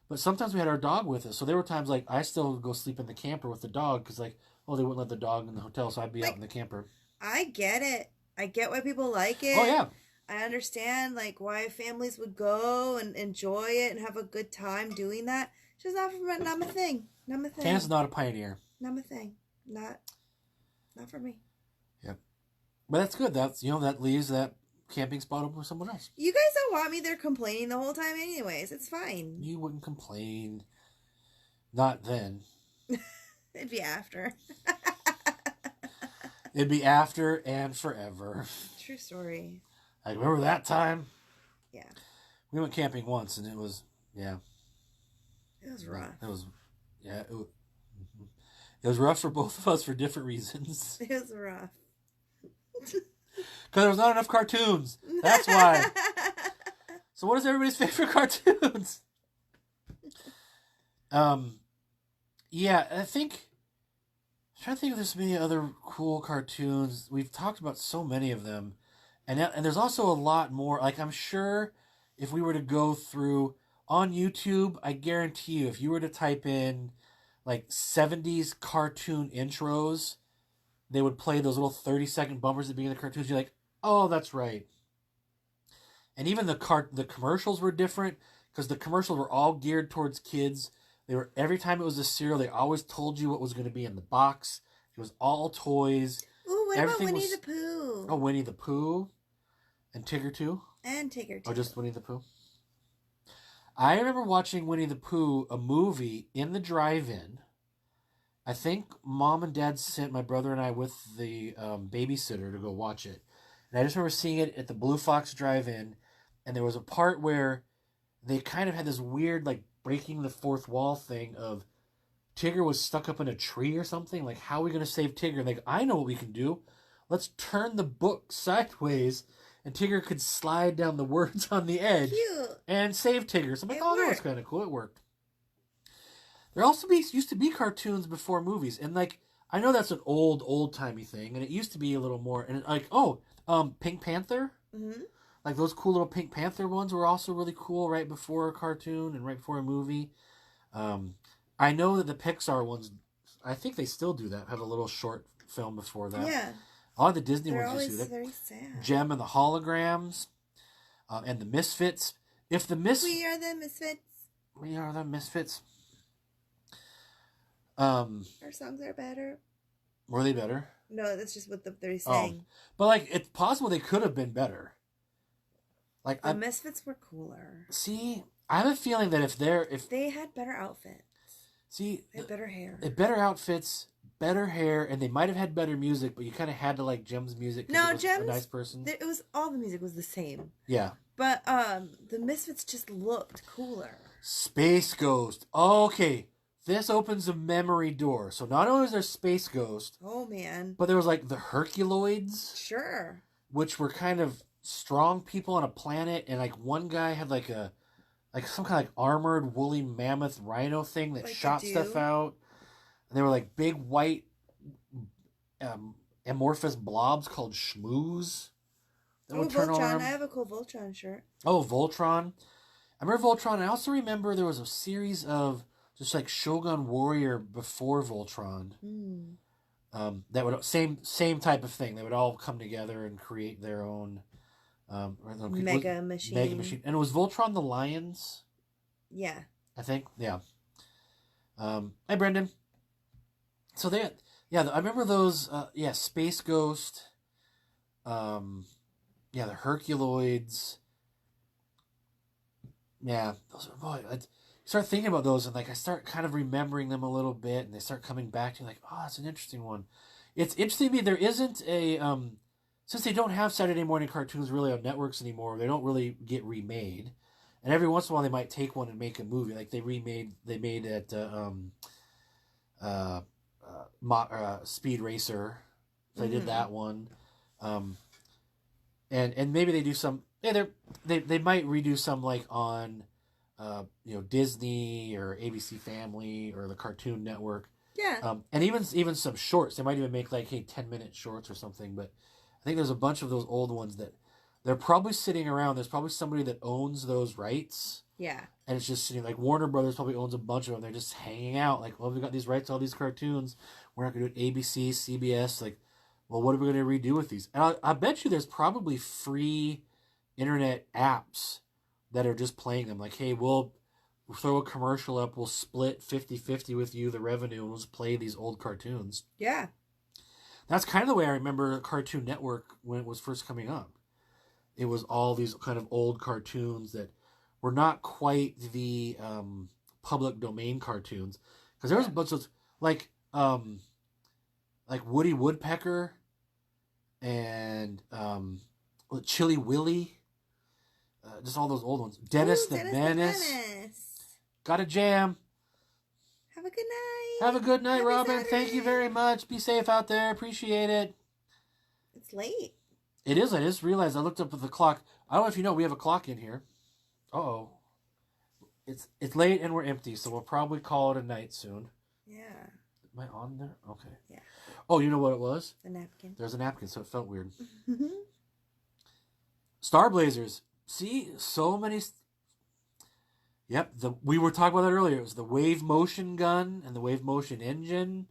[SPEAKER 1] but sometimes we had our dog with us, so there were times like I still would go sleep in the camper with the dog because they wouldn't let the dog in the hotel, so I'd be out in the camper. I
[SPEAKER 2] get it. I get why people like it.
[SPEAKER 1] Oh yeah.
[SPEAKER 2] I understand why families would go and enjoy it and have a good time doing that. It's just not my thing. Not my thing.
[SPEAKER 1] Candice is not a pioneer.
[SPEAKER 2] Not my thing. Not for me.
[SPEAKER 1] Yep. But that's good. That's that leaves that camping spot open for someone else.
[SPEAKER 2] You guys don't want me there complaining the whole time anyways. It's fine.
[SPEAKER 1] You wouldn't complain. Not then.
[SPEAKER 2] It'd be after.
[SPEAKER 1] It'd be after and forever.
[SPEAKER 2] True story.
[SPEAKER 1] I remember that time.
[SPEAKER 2] Yeah.
[SPEAKER 1] We went camping once and it was
[SPEAKER 2] It was rough.
[SPEAKER 1] It was rough for both of us for different reasons.
[SPEAKER 2] It was rough.
[SPEAKER 1] Because there was not enough cartoons. That's why. So what is everybody's favorite cartoons? Yeah, I'm trying to think if there's many other cool cartoons. We've talked about so many of them. And there's also a lot more. Like, I'm sure if we were to go through on YouTube, I guarantee you, if you were to type in, 70s cartoon intros, they would play those little 30-second bumpers at the beginning of the cartoons. You're like, oh, that's right. And even the commercials were different, because the commercials were all geared towards kids. Every time it was a cereal, they always told you what was going to be in the box. It was all toys.
[SPEAKER 2] Ooh, what about Winnie the Pooh?
[SPEAKER 1] Oh, Winnie the Pooh. And Tigger too?
[SPEAKER 2] And Tigger too.
[SPEAKER 1] Oh, just Winnie the Pooh? I remember watching Winnie the Pooh, a movie, in the drive-in. I think Mom and Dad sent my brother and I with the babysitter to go watch it. And I just remember seeing it at the Blue Fox Drive-In. And there was a part where they kind of had this weird, breaking the fourth wall thing of Tigger was stuck up in a tree or something. Like, how are we going to save Tigger? And I know what we can do. Let's turn the book sideways, and Tigger could slide down the words on the edge.
[SPEAKER 2] Cute.
[SPEAKER 1] And save Tigger. So I'm like, that was kind of cool. It worked. There also used to be cartoons before movies. And, I know that's an old-timey thing. And it used to be a little more... And Pink Panther?
[SPEAKER 2] Mm-hmm.
[SPEAKER 1] Those cool little Pink Panther ones were also really cool right before a cartoon and right before a movie. I know that the Pixar ones, I think they still do that, have a little short film before that.
[SPEAKER 2] Yeah.
[SPEAKER 1] A lot of the Disney
[SPEAKER 2] They're
[SPEAKER 1] ones just do that.
[SPEAKER 2] Very sad.
[SPEAKER 1] Gem and the Holograms, and the Misfits.
[SPEAKER 2] We are the Misfits.
[SPEAKER 1] We are the Misfits.
[SPEAKER 2] Our songs are better.
[SPEAKER 1] Were they better?
[SPEAKER 2] No, that's just what they're saying.
[SPEAKER 1] But it's possible they could have been better.
[SPEAKER 2] The Misfits were cooler.
[SPEAKER 1] See, I have a feeling that if
[SPEAKER 2] they had better outfits.
[SPEAKER 1] See,
[SPEAKER 2] they had better hair.
[SPEAKER 1] Better outfits, better hair, and they might have had better music, but you kind of had to like Jem's music.
[SPEAKER 2] No,
[SPEAKER 1] Jem's a nice person.
[SPEAKER 2] It was all the music was the same.
[SPEAKER 1] Yeah.
[SPEAKER 2] But the Misfits just looked cooler.
[SPEAKER 1] Space Ghost. Okay, this opens a memory door. So not only is there Space Ghost.
[SPEAKER 2] Oh man.
[SPEAKER 1] But there was the Herculoids.
[SPEAKER 2] Sure.
[SPEAKER 1] Which were kind of strong people on a planet, and one guy had some kind of armored woolly mammoth rhino thing that shot stuff out. And they were big white amorphous blobs called schmooze.
[SPEAKER 2] Voltron. I have a cool Voltron shirt.
[SPEAKER 1] Oh, Voltron. I remember Voltron. I also remember there was a series of just Shogun Warrior before Voltron. That would same type of thing. They would all come together and create their own
[SPEAKER 2] Mega Machine.
[SPEAKER 1] And it was Voltron the Lions.
[SPEAKER 2] Yeah. I
[SPEAKER 1] think. Yeah. Hi, Brendan. So I remember those. Space Ghost. The Herculoids. Yeah, those are I start thinking about those and I start kind of remembering them a little bit, and they start coming back to me oh, that's an interesting one. It's interesting to me there isn't a since they don't have Saturday morning cartoons really on networks anymore, they don't really get remade. And every once in a while, they might take one and make a movie. Like they made it uh, Speed Racer. So they did that one. And maybe they do some. Yeah, they might redo some like on, Disney or ABC Family or the Cartoon Network.
[SPEAKER 2] Yeah.
[SPEAKER 1] And even some shorts. They might even make like 10-minute shorts or something. But I think there's a bunch of those old ones that they're probably sitting around. There's probably somebody that owns those rights.
[SPEAKER 2] Yeah.
[SPEAKER 1] And it's just sitting, like Warner Brothers probably owns a bunch of them. They're just hanging out. Like, well, we got these rights to all these cartoons. We're not going to do it ABC, CBS. Like, well, what are we going to redo with these? And I bet you there's probably free internet apps that are just playing them. Like, hey, we'll throw a commercial up. We'll split 50-50 with you, the revenue, and we'll just play these old cartoons.
[SPEAKER 2] Yeah.
[SPEAKER 1] That's kind of the way I remember Cartoon Network when it was first coming up. It was all these kind of old cartoons that were not quite the public domain cartoons, because there was a bunch of like Woody Woodpecker and Chilly Willy, just all those old ones. Dennis the Menace. Got a jam.
[SPEAKER 2] Have a good night.
[SPEAKER 1] Have a good night,
[SPEAKER 2] Happy
[SPEAKER 1] Robin.
[SPEAKER 2] Saturday.
[SPEAKER 1] Thank you very much. Be safe out there. Appreciate it.
[SPEAKER 2] It's late.
[SPEAKER 1] It is. I just realized I looked up at the clock. I don't know if you know, we have a clock in here. Uh-oh. It's late and we're empty, so we'll probably call it a night soon.
[SPEAKER 2] Yeah.
[SPEAKER 1] Am I on there? Okay.
[SPEAKER 2] Yeah.
[SPEAKER 1] Oh, you know what it was?
[SPEAKER 2] The napkin.
[SPEAKER 1] There's a napkin, so it felt weird. Star Blazers. See, so many. Yep, we were talking about that earlier. It was the wave motion gun and the wave motion engine.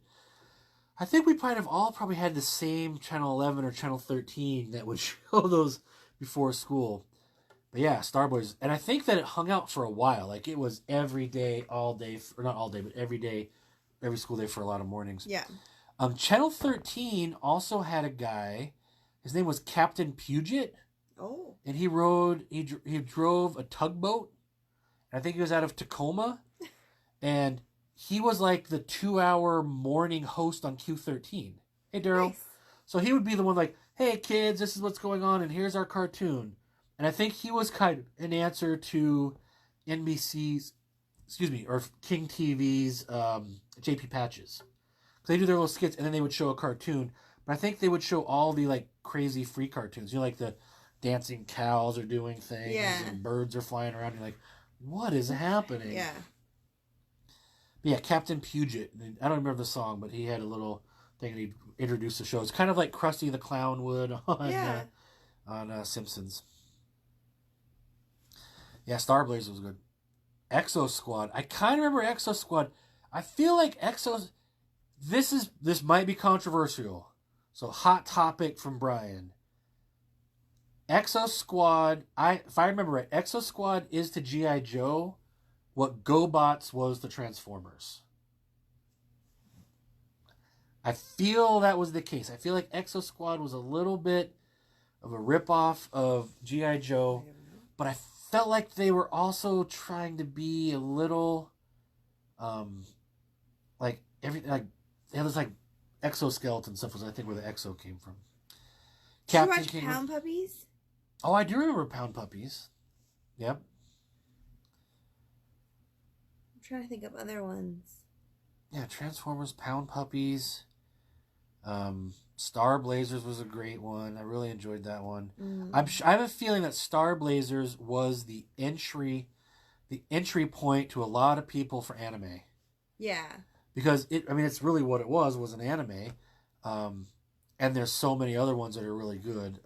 [SPEAKER 1] I think we probably had the same Channel 11 or Channel 13 that would show those before school. But yeah, Star Blazers. And I think that it hung out for a while. Like, it was every day, all day, or not all day, but every day, every school day for a lot of mornings.
[SPEAKER 2] Yeah.
[SPEAKER 1] Channel 13 also had a guy. His name was Captain Puget.
[SPEAKER 2] Oh.
[SPEAKER 1] And he drove a tugboat. I think he was out of Tacoma. And he was like the 2-hour morning host on Q13. Hey, Daryl.
[SPEAKER 2] Nice.
[SPEAKER 1] So he would be the one like, hey, kids, this is what's going on, and here's our cartoon. And I think he was kind of an answer to NBC's, or King TV's JP Patches. Because they do their little skits, and then they would show a cartoon. But I think they would show all the, like, crazy free cartoons. You know, like the dancing cows are doing things, and birds are flying around. You're like, what is happening?
[SPEAKER 2] Yeah.
[SPEAKER 1] But yeah, Captain Puget. I don't remember the song, but he had a little thing that he'd introduce the show. It's kind of like Krusty the Clown would on Simpsons. Yeah, Star Blazers was good. Exo Squad. I kind of remember Exo Squad. I feel like this might be controversial. So, hot topic from Brian. Exo Squad, if I remember right, Exo Squad is to G.I. Joe what GoBots was to Transformers. I feel that was the case. I feel like Exo Squad was a little bit of a ripoff of G.I. Joe, but I felt like they were also trying to be a little, they had this like exoskeleton stuff was I think where the exo came from.
[SPEAKER 2] Did you watch Pound Puppies?
[SPEAKER 1] Oh, I do remember Pound Puppies. Yep.
[SPEAKER 2] I'm trying to think of other ones.
[SPEAKER 1] Yeah, Transformers, Pound Puppies. Star Blazers was a great one. I really enjoyed that one. I have a feeling that Star Blazers was the entry point to a lot of people for anime.
[SPEAKER 2] Yeah.
[SPEAKER 1] Because it's really what it was an anime. And there's so many other ones that are really good.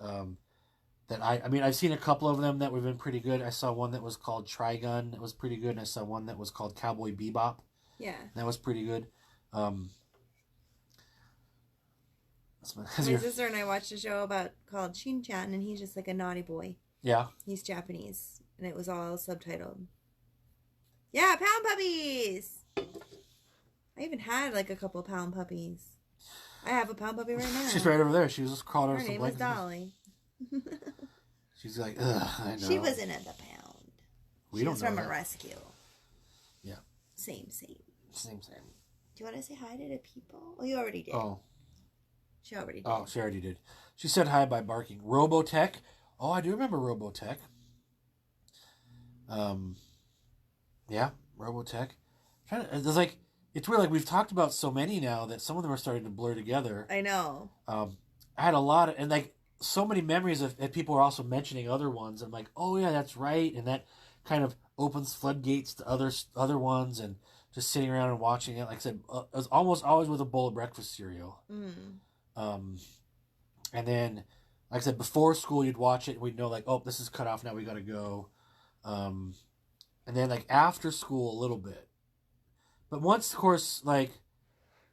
[SPEAKER 1] That I've seen a couple of them that have been pretty good. I saw one that was called Trigun that was pretty good, and I saw one that was called Cowboy Bebop.
[SPEAKER 2] Yeah.
[SPEAKER 1] That was pretty good.
[SPEAKER 2] My sister and I watched a show called Shin-chan, and he's just like a naughty boy.
[SPEAKER 1] Yeah.
[SPEAKER 2] He's Japanese, and it was all subtitled. Yeah, Pound Puppies! I even had like a couple of Pound Puppies. I have a Pound Puppy right now.
[SPEAKER 1] She's right over there. She was just crawling over
[SPEAKER 2] Her
[SPEAKER 1] some
[SPEAKER 2] name was
[SPEAKER 1] blankets.
[SPEAKER 2] Dolly.
[SPEAKER 1] She's like, ugh, I know.
[SPEAKER 2] She wasn't in the pound. She was from a rescue.
[SPEAKER 1] Yeah.
[SPEAKER 2] Same.
[SPEAKER 1] Same.
[SPEAKER 2] Do you want to say hi to the people? Oh, you already did.
[SPEAKER 1] Oh.
[SPEAKER 2] She already did.
[SPEAKER 1] Oh, she already did. She said hi by barking. Robotech. Oh, I do remember Robotech. Yeah, Robotech. There's like, it's weird. Like we've talked about so many now that some of them are starting to blur together.
[SPEAKER 2] I know.
[SPEAKER 1] I had a lot of, and like so many memories of, and people are also mentioning other ones. I'm like, oh yeah, that's right, and that kind of opens floodgates to other ones, and just sitting around and watching it. Like I said, it was almost always with a bowl of breakfast cereal. Um, and then, like I said, before school, you'd watch it, and we'd know like, oh, this is cut off now. We got to go. And then like after school a little bit, but once of course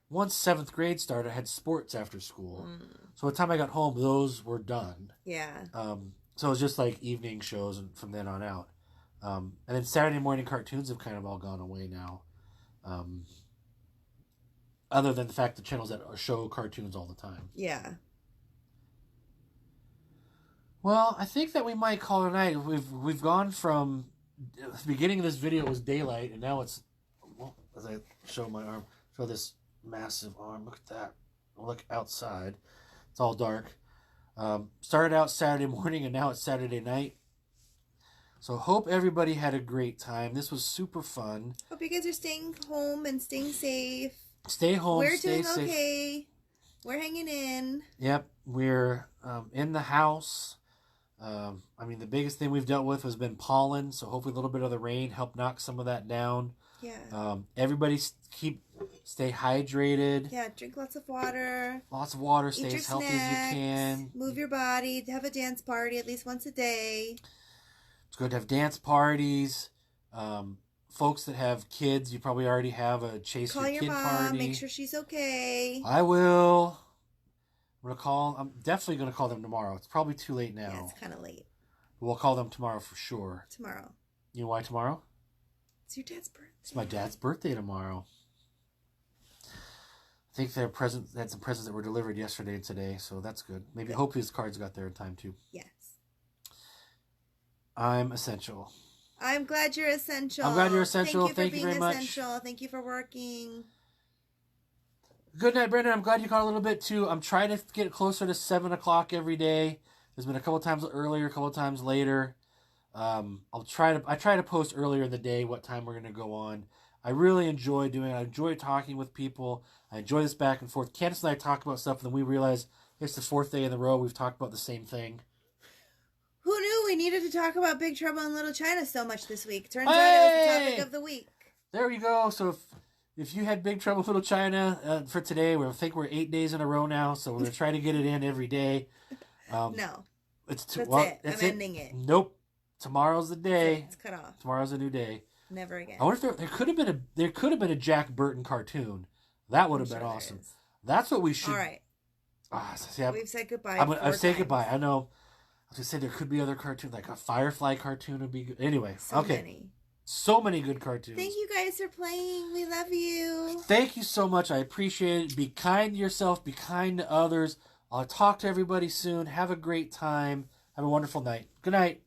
[SPEAKER 1] once seventh grade started, I had sports after school. So by the time I got home, those were done.
[SPEAKER 2] Yeah.
[SPEAKER 1] So it was just like evening shows, and from then on out. And then Saturday morning cartoons have kind of all gone away now. Other than the fact the channels that show cartoons all the time.
[SPEAKER 2] Yeah.
[SPEAKER 1] Well, I think that we might call it a night. We've gone from the beginning of this video was daylight, and now it's, well, as I show my arm, show this massive arm. Look at that. Look outside. It's all dark. Started out Saturday morning, and now it's Saturday night. So hope everybody had a great time. This was super fun.
[SPEAKER 2] Hope you guys are staying home and staying safe.
[SPEAKER 1] Stay home.
[SPEAKER 2] We're
[SPEAKER 1] stay
[SPEAKER 2] doing
[SPEAKER 1] safe.
[SPEAKER 2] okay. We're hanging in.
[SPEAKER 1] Yep, we're in the house. I mean, the biggest thing we've dealt with has been pollen, so hopefully a little bit of the rain helped knock some of that down.
[SPEAKER 2] Yeah.
[SPEAKER 1] Everybody stay hydrated.
[SPEAKER 2] Yeah, drink lots of water.
[SPEAKER 1] Lots of water.
[SPEAKER 2] Eat
[SPEAKER 1] Stay
[SPEAKER 2] your
[SPEAKER 1] as healthy
[SPEAKER 2] snacks,
[SPEAKER 1] as you can.
[SPEAKER 2] Move your body. Have a dance party at least once a day.
[SPEAKER 1] It's good to have dance parties. Folks that have kids, you probably already have a chase
[SPEAKER 2] Call
[SPEAKER 1] your
[SPEAKER 2] your
[SPEAKER 1] kid
[SPEAKER 2] mom.
[SPEAKER 1] party.
[SPEAKER 2] Make sure she's okay.
[SPEAKER 1] I will. I'm definitely gonna call them tomorrow. It's probably too late now.
[SPEAKER 2] Yeah, it's kind of late.
[SPEAKER 1] We'll call them tomorrow for sure.
[SPEAKER 2] Tomorrow.
[SPEAKER 1] You know why tomorrow?
[SPEAKER 2] It's your dad's birthday.
[SPEAKER 1] It's my dad's birthday tomorrow. I think they had some presents that were delivered yesterday and today, so that's good. Maybe hopefully his cards got there in time too.
[SPEAKER 2] Yes.
[SPEAKER 1] I'm essential.
[SPEAKER 2] I'm glad you're essential.
[SPEAKER 1] I'm glad you're essential.
[SPEAKER 2] Thank you
[SPEAKER 1] very much.
[SPEAKER 2] Essential. Thank you for working.
[SPEAKER 1] Good night, Brendan. I'm glad you caught a little bit too. I'm trying to get closer to 7 o'clock every day. There's been a couple times earlier, a couple times later. I try to post earlier in the day what time we're gonna go on. I really enjoy doing it. I enjoy talking with people. I enjoy this back and forth. Candice and I talk about stuff, and then we realize it's the 4th day in a row we've talked about the same thing.
[SPEAKER 2] Who knew we needed to talk about Big Trouble in Little China so much this week? Turns out it was the topic of the week.
[SPEAKER 1] There you go. So if you had Big Trouble in Little China for today, I think we're 8 days in a row now, so we're going to try to get it in every day.
[SPEAKER 2] No.
[SPEAKER 1] That's
[SPEAKER 2] it. I'm ending it.
[SPEAKER 1] Nope. Tomorrow's the day.
[SPEAKER 2] It's cut off.
[SPEAKER 1] Tomorrow's a new day.
[SPEAKER 2] Never again.
[SPEAKER 1] I wonder if there could have been a Jack Burton cartoon. That would have been awesome. That's what we should.
[SPEAKER 2] All right. We've said goodbye.
[SPEAKER 1] I've said goodbye. I know. I was gonna say there could be other cartoons, like a Firefly cartoon would be good. Anyway, so many good cartoons.
[SPEAKER 2] Thank you guys for playing. We love you.
[SPEAKER 1] Thank you so much. I appreciate it. Be kind to yourself. Be kind to others. I'll talk to everybody soon. Have a great time. Have a wonderful night. Good night.